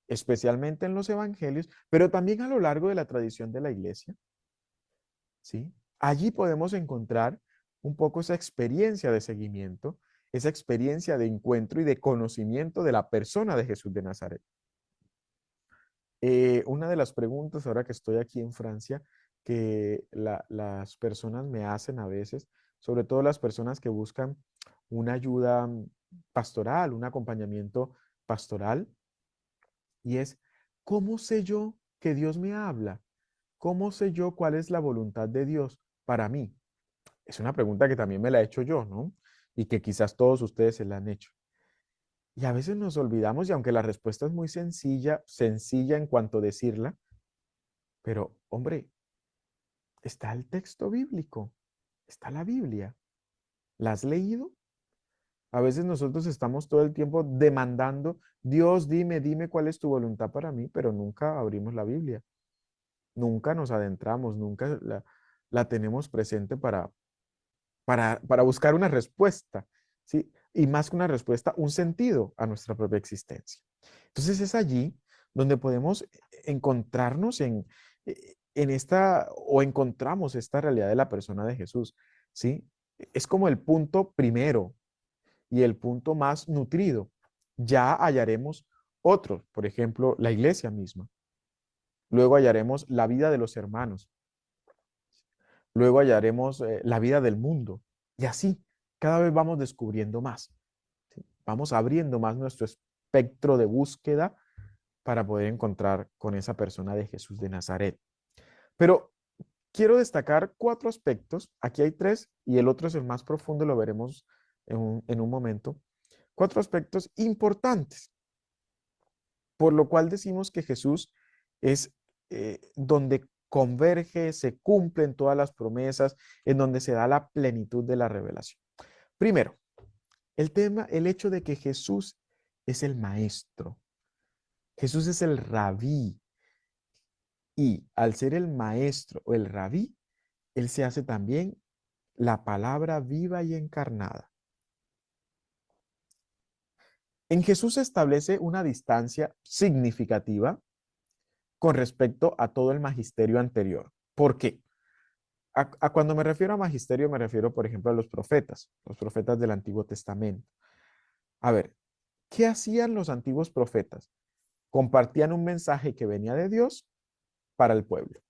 especialmente en los evangelios, pero también a lo largo de la tradición de la iglesia, ¿sí? Allí podemos encontrar un poco esa experiencia de seguimiento, esa experiencia de encuentro y de conocimiento de la persona de Jesús de Nazaret. Una de las preguntas ahora que estoy aquí en Francia, que las personas me hacen a veces, sobre todo las personas que buscan una ayuda pastoral, un acompañamiento pastoral, y es, ¿cómo sé yo que Dios me habla? ¿Cómo sé yo cuál es la voluntad de Dios para mí? Es una pregunta que también me la he hecho yo, ¿no? Y que quizás todos ustedes se la han hecho. Y a veces nos olvidamos, y aunque la respuesta es muy sencilla, sencilla en cuanto a decirla, pero hombre, está el texto bíblico, está la Biblia. ¿La has leído? A veces nosotros estamos todo el tiempo demandando, Dios, dime cuál es tu voluntad para mí, pero nunca abrimos la Biblia, nunca nos adentramos, nunca la tenemos presente para buscar una respuesta, ¿sí? Y más que una respuesta, un sentido a nuestra propia existencia. Entonces es allí donde podemos encontrarnos en esta, o encontramos esta realidad de la persona de Jesús, ¿sí? Es como el punto primero y el punto más nutrido. Ya hallaremos otros, por ejemplo, la iglesia misma. Luego hallaremos la vida de los hermanos. Luego hallaremos la vida del mundo. Y así, cada vez vamos descubriendo más. ¿Sí? Vamos abriendo más nuestro espectro de búsqueda para poder encontrar con esa persona de Jesús de Nazaret. Pero quiero destacar 4 aspectos. Aquí hay 3 y el otro es el más profundo, lo veremos en un momento. 4 aspectos importantes, por lo cual decimos que Jesús es donde converge, se cumplen todas las promesas, en donde se da la plenitud de la revelación. Primero, el hecho de que Jesús es el maestro. Jesús es el rabí. Y al ser el maestro o el rabí, él se hace también la palabra viva y encarnada. En Jesús se establece una distancia significativa con respecto a todo el magisterio anterior. ¿Por qué? Cuando me refiero a magisterio, me refiero, por ejemplo, a los profetas del Antiguo Testamento. A ver, ¿qué hacían los antiguos profetas? Compartían un mensaje que venía de Dios para el pueblo.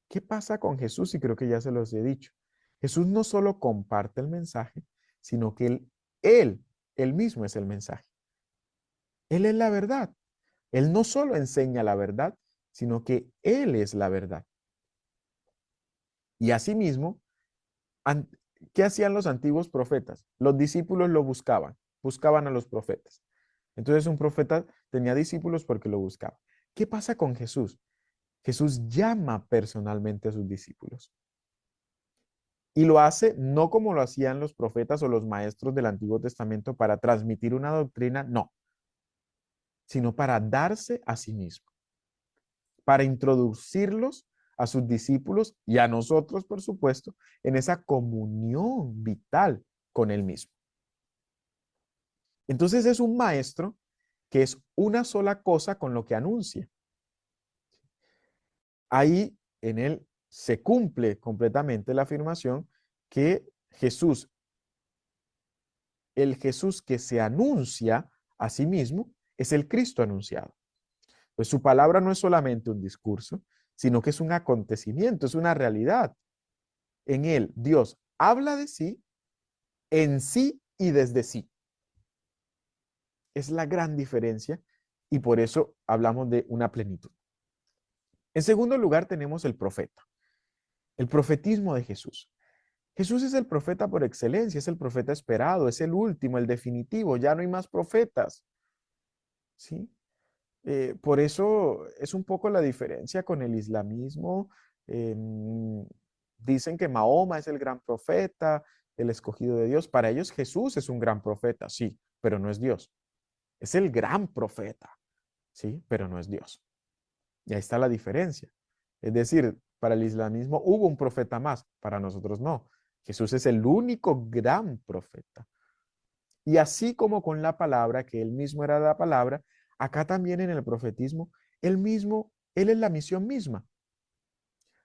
¿Qué pasa con Jesús? Y creo que ya se los he dicho. Jesús no solo comparte el mensaje, sino que él mismo es el mensaje. Él es la verdad. Él no solo enseña la verdad, sino que Él es la verdad. Y asimismo, ¿qué hacían los antiguos profetas? Los discípulos lo buscaban a los profetas. Entonces un profeta tenía discípulos porque lo buscaba. ¿Qué pasa con Jesús? Jesús llama personalmente a sus discípulos. Y lo hace no como lo hacían los profetas o los maestros del Antiguo Testamento para transmitir una doctrina, no, sino para darse a sí mismo, para introducirlos a sus discípulos y a nosotros, por supuesto, en esa comunión vital con él mismo. Entonces es un maestro que es una sola cosa con lo que anuncia. Ahí en él se cumple completamente la afirmación que Jesús, el Jesús que se anuncia a sí mismo, es el Cristo anunciado. Pues su palabra no es solamente un discurso, sino que es un acontecimiento, es una realidad. En él Dios habla de sí, en sí y desde sí. Es la gran diferencia y por eso hablamos de una plenitud. En segundo lugar tenemos el profeta, el profetismo de Jesús. Jesús es el profeta por excelencia, es el profeta esperado, es el último, el definitivo, ya no hay más profetas. ¿Sí? Por eso es un poco la diferencia con el islamismo. Dicen que Mahoma es el gran profeta, el escogido de Dios. Para ellos Jesús es un gran profeta, sí, pero no es Dios. Es el gran profeta, sí, pero no es Dios. Y ahí está la diferencia. Es decir, para el islamismo hubo un profeta más, para nosotros no. Jesús es el único gran profeta. Y así como con la palabra, que él mismo era la palabra, acá también en el profetismo, él mismo, él es la misión misma.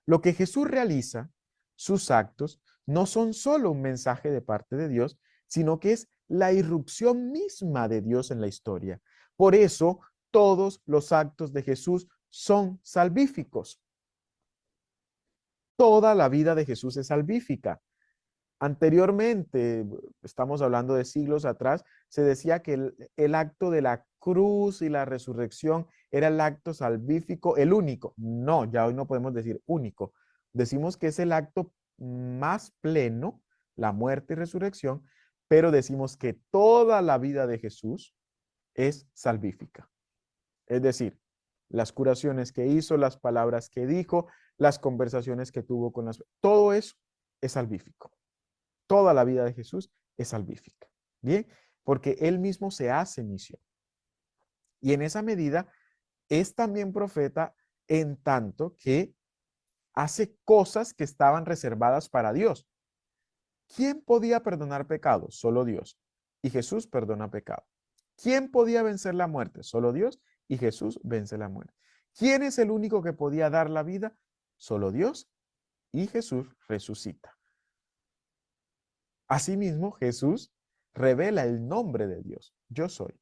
Lo que Jesús realiza, sus actos, no son solo un mensaje de parte de Dios, sino que es la irrupción misma de Dios en la historia. Por eso, todos los actos de Jesús son salvíficos. Toda la vida de Jesús es salvífica. Anteriormente, estamos hablando de siglos atrás, se decía que el acto de la cruz y la resurrección era el acto salvífico, el único. No, ya hoy no podemos decir único. Decimos que es el acto más pleno, la muerte y resurrección, pero decimos que toda la vida de Jesús es salvífica. Es decir, las curaciones que hizo, las palabras que dijo, las conversaciones que tuvo con las... Todo eso es salvífico. Toda la vida de Jesús es salvífica. Bien, porque él mismo se hace misión. Y en esa medida es también profeta en tanto que hace cosas que estaban reservadas para Dios. ¿Quién podía perdonar pecados? Solo Dios. Y Jesús perdona pecado. ¿Quién podía vencer la muerte? Solo Dios. Y Jesús vence la muerte. ¿Quién es el único que podía dar la vida? Solo Dios. Y Jesús resucita. Asimismo, Jesús revela el nombre de Dios. Yo soy.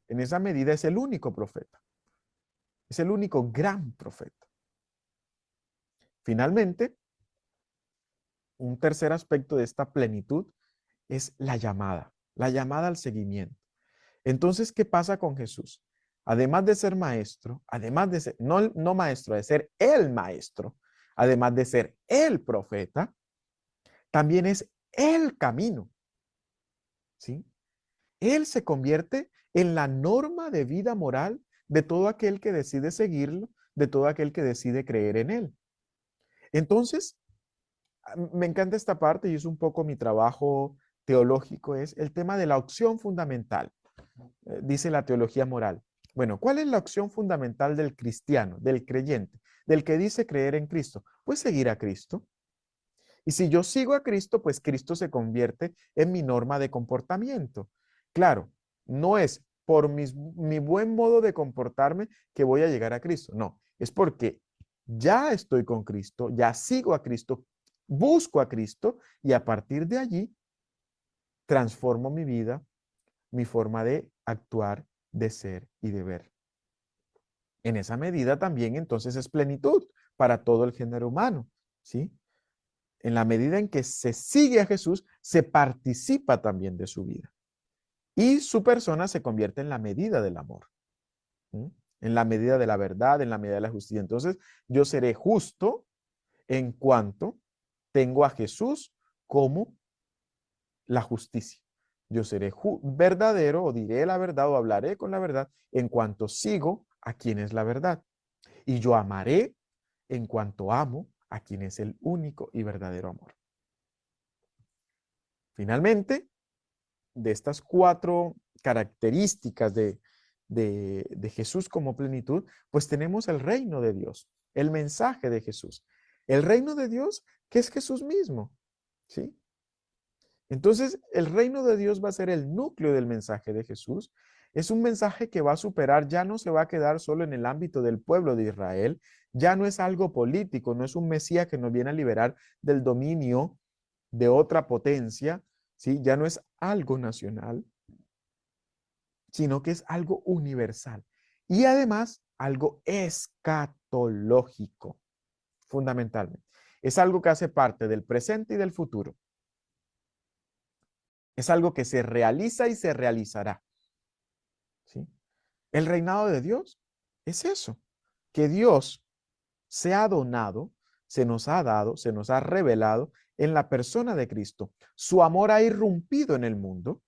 En esa medida es el único profeta. Es el único gran profeta. Finalmente, un tercer aspecto de esta plenitud es la llamada al seguimiento. Entonces, ¿qué pasa con Jesús? Además de ser maestro, además de ser, no maestro, de ser el maestro, además de ser el profeta, también es el camino. ¿Sí? Él se convierte en la norma de vida moral de todo aquel que decide seguirlo, de todo aquel que decide creer en él. Entonces, me encanta esta parte y es un poco mi trabajo teológico, es el tema de la opción fundamental, dice la teología moral. Bueno, ¿cuál es la opción fundamental del cristiano, del creyente, del que dice creer en Cristo? Pues seguir a Cristo. Y si yo sigo a Cristo, pues Cristo se convierte en mi norma de comportamiento. Claro, no es por mi buen modo de comportarme que voy a llegar a Cristo. No, es porque ya estoy con Cristo, ya sigo a Cristo, busco a Cristo y a partir de allí transformo mi vida, mi forma de actuar, de ser y de ver. En esa medida también entonces es plenitud para todo el género humano, ¿sí? En la medida en que se sigue a Jesús, se participa también de su vida. Y su persona se convierte en la medida del amor, ¿sí? En la medida de la verdad, en la medida de la justicia. Entonces, yo seré justo en cuanto tengo a Jesús como la justicia. Yo seré verdadero o diré la verdad o hablaré con la verdad en cuanto sigo a quien es la verdad. Y yo amaré en cuanto amo a quien es el único y verdadero amor. Finalmente, de estas 4 características de Jesús como plenitud, pues tenemos el reino de Dios, el mensaje de Jesús. El reino de Dios, que es Jesús mismo, ¿sí? Entonces, el reino de Dios va a ser el núcleo del mensaje de Jesús. Es un mensaje que va a superar, ya no se va a quedar solo en el ámbito del pueblo de Israel, ya no es algo político, no es un Mesías que nos viene a liberar del dominio de otra potencia, ¿sí? Ya no es algo nacional, sino que es algo universal. Y además, algo escatológico, fundamentalmente. Es algo que hace parte del presente y del futuro. Es algo que se realiza y se realizará, ¿sí? El reinado de Dios es eso, que Dios se ha donado, se nos ha dado, se nos ha revelado en la persona de Cristo. Su amor ha irrumpido en el mundo,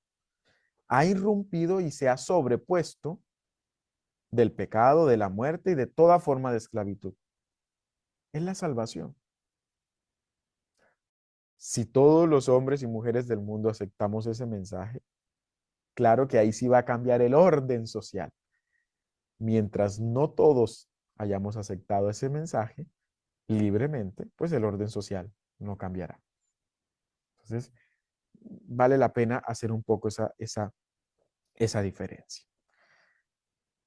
ha irrumpido y se ha sobrepuesto del pecado, de la muerte y de toda forma de esclavitud. Es la salvación. Si todos los hombres y mujeres del mundo aceptamos ese mensaje, claro que ahí sí va a cambiar el orden social. Mientras no todos hayamos aceptado ese mensaje libremente, pues el orden social no cambiará. Entonces, vale la pena hacer un poco esa diferencia.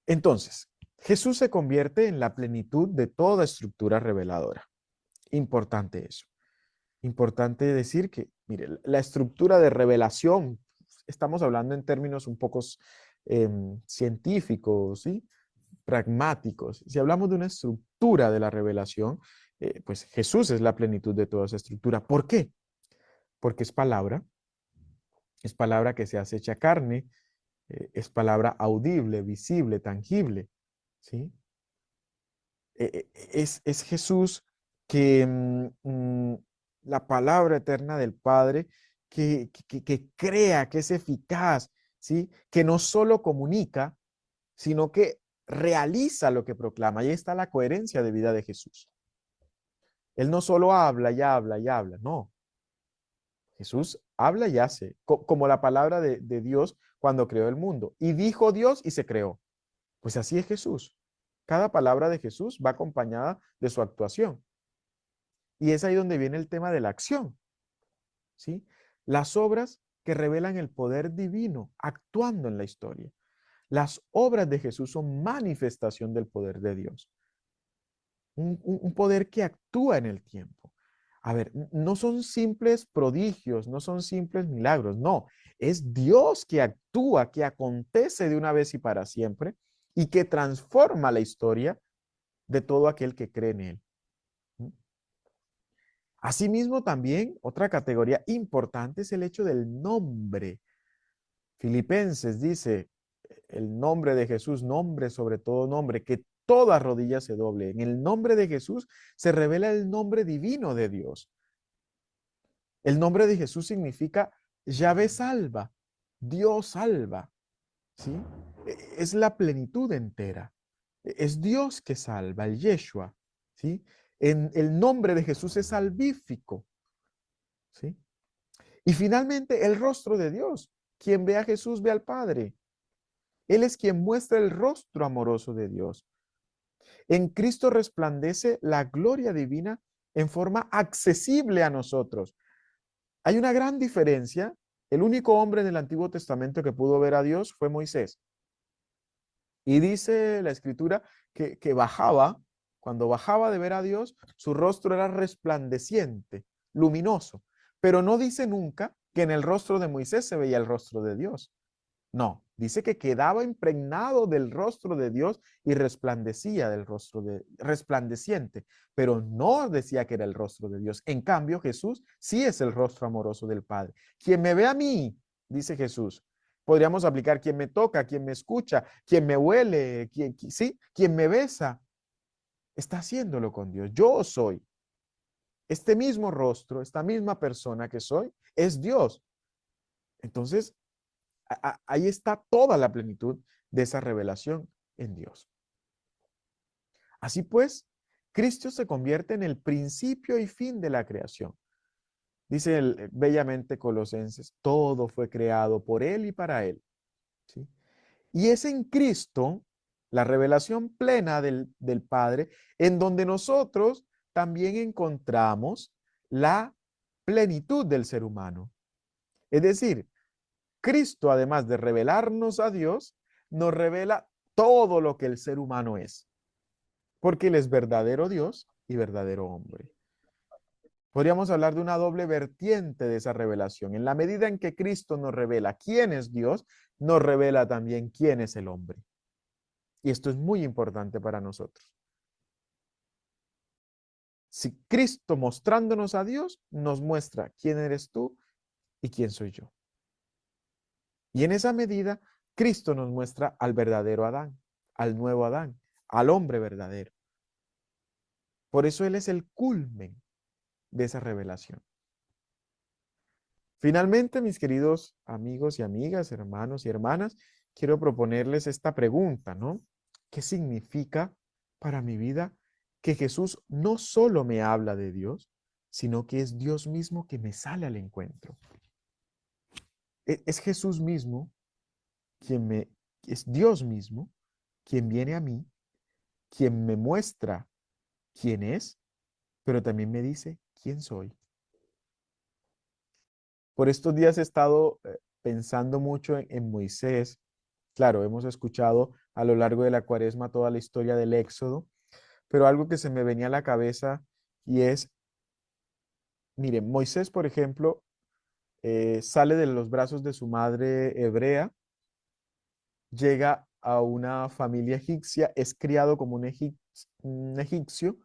Entonces, Jesús se convierte en la plenitud de toda estructura reveladora. Importante eso. Importante decir que, mire, la estructura de revelación, estamos hablando en términos un poco científicos, ¿sí? Pragmáticos. Si hablamos de una estructura de la revelación, pues Jesús es la plenitud de toda esa estructura. ¿Por qué? Porque es palabra que se hace hecha carne, es palabra audible, visible, tangible, ¿sí? Es Jesús que la palabra eterna del Padre que crea, que es eficaz, ¿sí? Que no solo comunica, sino que realiza lo que proclama. Ahí está la coherencia de vida de Jesús. Él no solo habla y habla y habla, no. Jesús habla y hace, como la palabra de Dios cuando creó el mundo. Y dijo Dios y se creó. Pues así es Jesús. Cada palabra de Jesús va acompañada de su actuación. Y es ahí donde viene el tema de la acción, ¿sí? Las obras que revelan el poder divino actuando en la historia. Las obras de Jesús son manifestación del poder de Dios. Un poder que actúa en el tiempo. A ver, no son simples prodigios, no son simples milagros, no. Es Dios que actúa, que acontece de una vez y para siempre y que transforma la historia de todo aquel que cree en él. Asimismo, también otra categoría importante es el hecho del nombre. Filipenses dice, el nombre de Jesús, nombre sobre todo nombre, que toda rodilla se doble. En el nombre de Jesús se revela el nombre divino de Dios. El nombre de Jesús significa Yahvé salva, Dios salva, ¿sí? Es la plenitud entera. Es Dios que salva, el Yeshua, ¿sí? En el nombre de Jesús es salvífico, ¿sí? Y finalmente el rostro de Dios. Quien ve a Jesús ve al Padre. Él es quien muestra el rostro amoroso de Dios. En Cristo resplandece la gloria divina en forma accesible a nosotros. Hay una gran diferencia. El único hombre en el Antiguo Testamento que pudo ver a Dios fue Moisés. Y dice la Escritura que bajaba, cuando bajaba de ver a Dios, su rostro era resplandeciente, luminoso. Pero no dice nunca que en el rostro de Moisés se veía el rostro de Dios. No, dice que quedaba impregnado del rostro de Dios y resplandecía del rostro resplandeciente, pero no decía que era el rostro de Dios. En cambio, Jesús sí es el rostro amoroso del Padre. Quien me ve a mí, dice Jesús, podríamos aplicar quien me toca, quien me escucha, quien me huele, sí, quien me besa, está haciéndolo con Dios. Yo soy. Este mismo rostro, esta misma persona que soy, es Dios. Entonces, ahí está toda la plenitud de esa revelación en Dios. Así pues, Cristo se convierte en el principio y fin de la creación. Dice bellamente Colosenses, todo fue creado por Él y para Él, ¿sí? Y es en Cristo la revelación plena del Padre, en donde nosotros también encontramos la plenitud del ser humano. Es decir, Cristo, además de revelarnos a Dios, nos revela todo lo que el ser humano es, porque Él es verdadero Dios y verdadero hombre. Podríamos hablar de una doble vertiente de esa revelación. En la medida en que Cristo nos revela quién es Dios, nos revela también quién es el hombre. Y esto es muy importante para nosotros. Si Cristo mostrándonos a Dios, nos muestra quién eres tú y quién soy yo. Y en esa medida, Cristo nos muestra al verdadero Adán, al nuevo Adán, al hombre verdadero. Por eso Él es el culmen de esa revelación. Finalmente, mis queridos amigos y amigas, hermanos y hermanas, quiero proponerles esta pregunta, ¿no? ¿Qué significa para mi vida que Jesús no solo me habla de Dios, sino que es Dios mismo que me sale al encuentro? Es Jesús mismo es Dios mismo quien viene a mí, quien me muestra quién es, pero también me dice quién soy. por estos días he estado pensando mucho en Moisés. Claro, hemos escuchado a lo largo de la cuaresma toda la historia del Éxodo, pero algo que se me venía a la cabeza y es, miren, Moisés, por ejemplo, sale de los brazos de su madre hebrea, llega a una familia egipcia, es criado como un egipcio,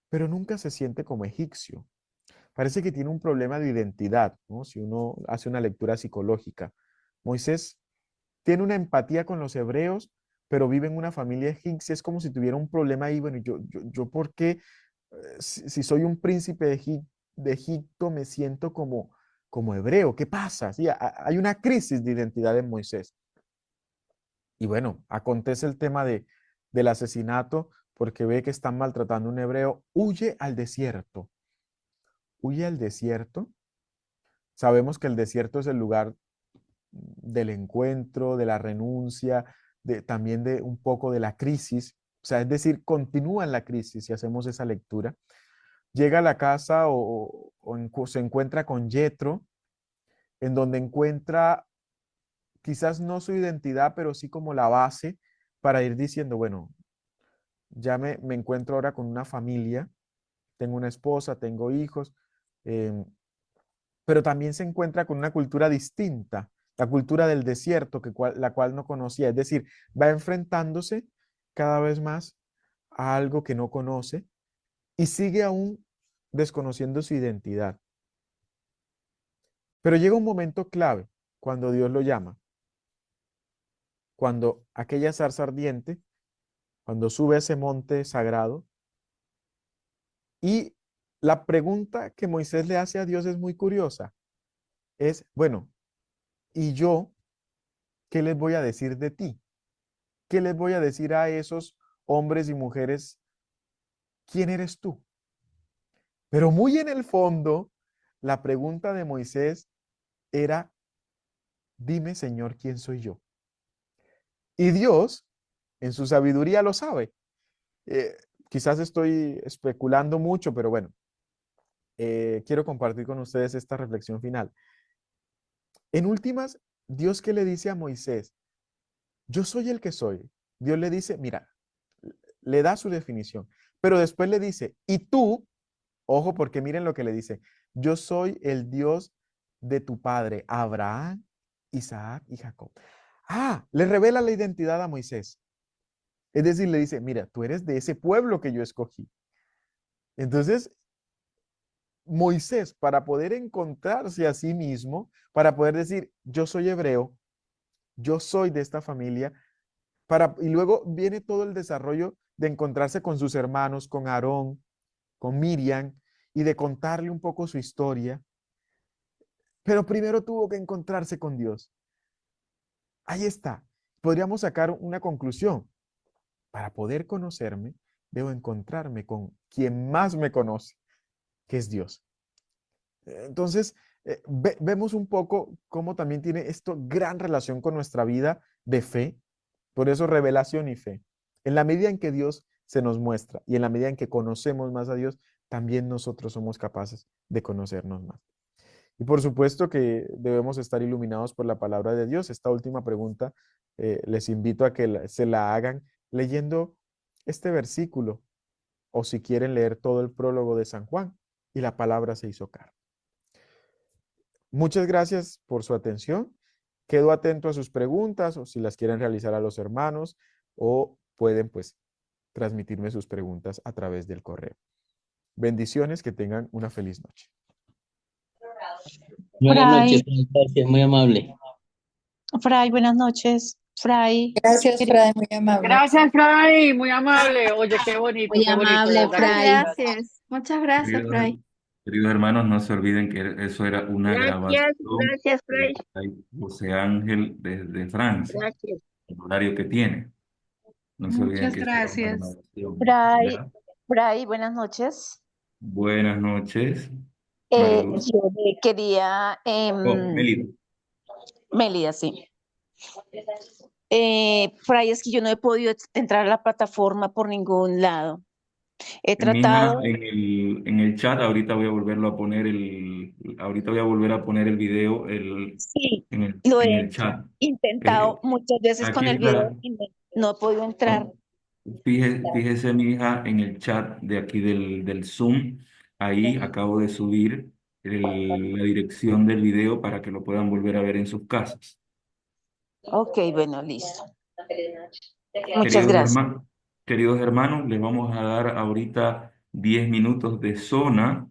pero nunca se siente como egipcio. Parece que tiene un problema de identidad, ¿no? Si uno hace una lectura psicológica. Moisés tiene una empatía con los hebreos, pero vive en una familia egipcia, es como si tuviera un problema ahí, bueno, yo ¿por qué, si soy un príncipe de Egipto, me siento como hebreo? ¿Qué pasa? Sí, hay una crisis de identidad en Moisés. Y bueno, acontece el tema del asesinato porque ve que están maltratando a un hebreo, huye al desierto. Huye al desierto. Sabemos que el desierto es el lugar del encuentro, de la renuncia, también de un poco de la crisis. O sea, es decir, continúa en la crisis si hacemos esa lectura. Llega a la casa se encuentra con Yetro, en donde encuentra quizás no su identidad, pero sí como la base para ir diciendo, bueno, ya me encuentro ahora con una familia, tengo una esposa, tengo hijos, em, pero también se encuentra con una cultura distinta, la cultura del desierto, la cual no conocía. Es decir, va enfrentándose cada vez más a algo que no conoce y sigue aún desconociendo su identidad. Pero llega un momento clave cuando Dios lo llama, cuando aquella zarza ardiente, cuando sube a ese monte sagrado, y la pregunta que Moisés le hace a Dios es muy curiosa. Es, bueno, ¿y yo qué les voy a decir de ti? ¿Qué les voy a decir a esos hombres y mujeres? ¿Quién eres tú? Pero muy en el fondo, la pregunta de Moisés era, dime, Señor, ¿quién soy yo? Y Dios, en su sabiduría, lo sabe. Eh, Quizás estoy especulando mucho, pero bueno, quiero compartir con ustedes esta reflexión final. En últimas, Dios que le dice a Moisés, yo soy el que soy. Dios le dice, mira, le da su definición, pero después le dice, y tú, ojo, porque miren lo que le dice, yo soy el Dios de tu padre, Abraham, Isaac y Jacob. Ah, le revela la identidad a Moisés. Es decir, le dice, mira, tú eres de ese pueblo que yo escogí. Entonces, Moisés, para poder encontrarse a sí mismo, para poder decir, yo soy hebreo, yo soy de esta familia, y luego viene todo el desarrollo de encontrarse con sus hermanos, con Aarón, con Miriam, y de contarle un poco su historia. Pero primero tuvo que encontrarse con Dios. Ahí está. Podríamos sacar una conclusión. Para poder conocerme, debo encontrarme con quien más me conoce, que es Dios. Entonces, vemos un poco cómo también tiene esto gran relación con nuestra vida de fe. Por eso revelación y fe. En la medida en que Dios se nos muestra y en la medida en que conocemos más a Dios, también nosotros somos capaces de conocernos más. Y por supuesto que debemos estar iluminados por la palabra de Dios. Esta última pregunta les invito a que se la hagan leyendo este versículo o si quieren leer todo el prólogo de San Juan y la palabra se hizo carne. Muchas gracias por su atención. Quedo atento a sus preguntas o si las quieren realizar a los hermanos o pueden pues transmitirme sus preguntas a través del correo. Bendiciones, que tengan una feliz noche. Buenas noches, Fray, gracias, muy amable. Fray, buenas noches. Fray, Gracias, quería- Fray, muy amable. Gracias, Fray, muy amable. Oye, muy qué bonito, de amable, verdad que Muchas sí. Fray. gracias. Muchas gracias, Queridos, Fray. queridos hermanos, no se olviden que eso era una Gracias, grabación gracias, Fray. de José Ángel desde Francia, Gracias. el horario que tiene. No se olviden Muchas que eso era una gracias. grabación. Fray, ¿Ya? Fray, buenas noches. Buenas noches, Mariluz. Yo le quería, Oh, Melida. Melida, sí. Fray, es que yo no he podido entrar a la plataforma por ningún lado. He Mi hija, tratado, en el chat, ahorita voy a volver a poner el video sí, lo en he el chat. intentado Eh, muchas veces con aquí el video está. y no he podido entrar. Fíjese, mi hija, en el chat de aquí del Zoom. Ahí acabo de subir la dirección del video para que lo puedan volver a ver en sus casas. Ok, bueno, listo. Muchas Queridos gracias. hermanos, queridos hermanos, les vamos a dar ahorita 10 minutos de zona.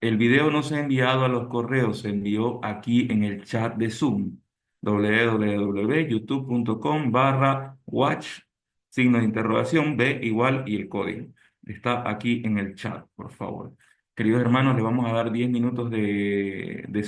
El video no se ha enviado a los correos, se envió aquí en el chat de Zoom, www.youtube.com/watch, signo de interrogación, B igual y el código. Está aquí en el chat, por favor. Queridos hermanos, les vamos a dar 10 minutos de zona.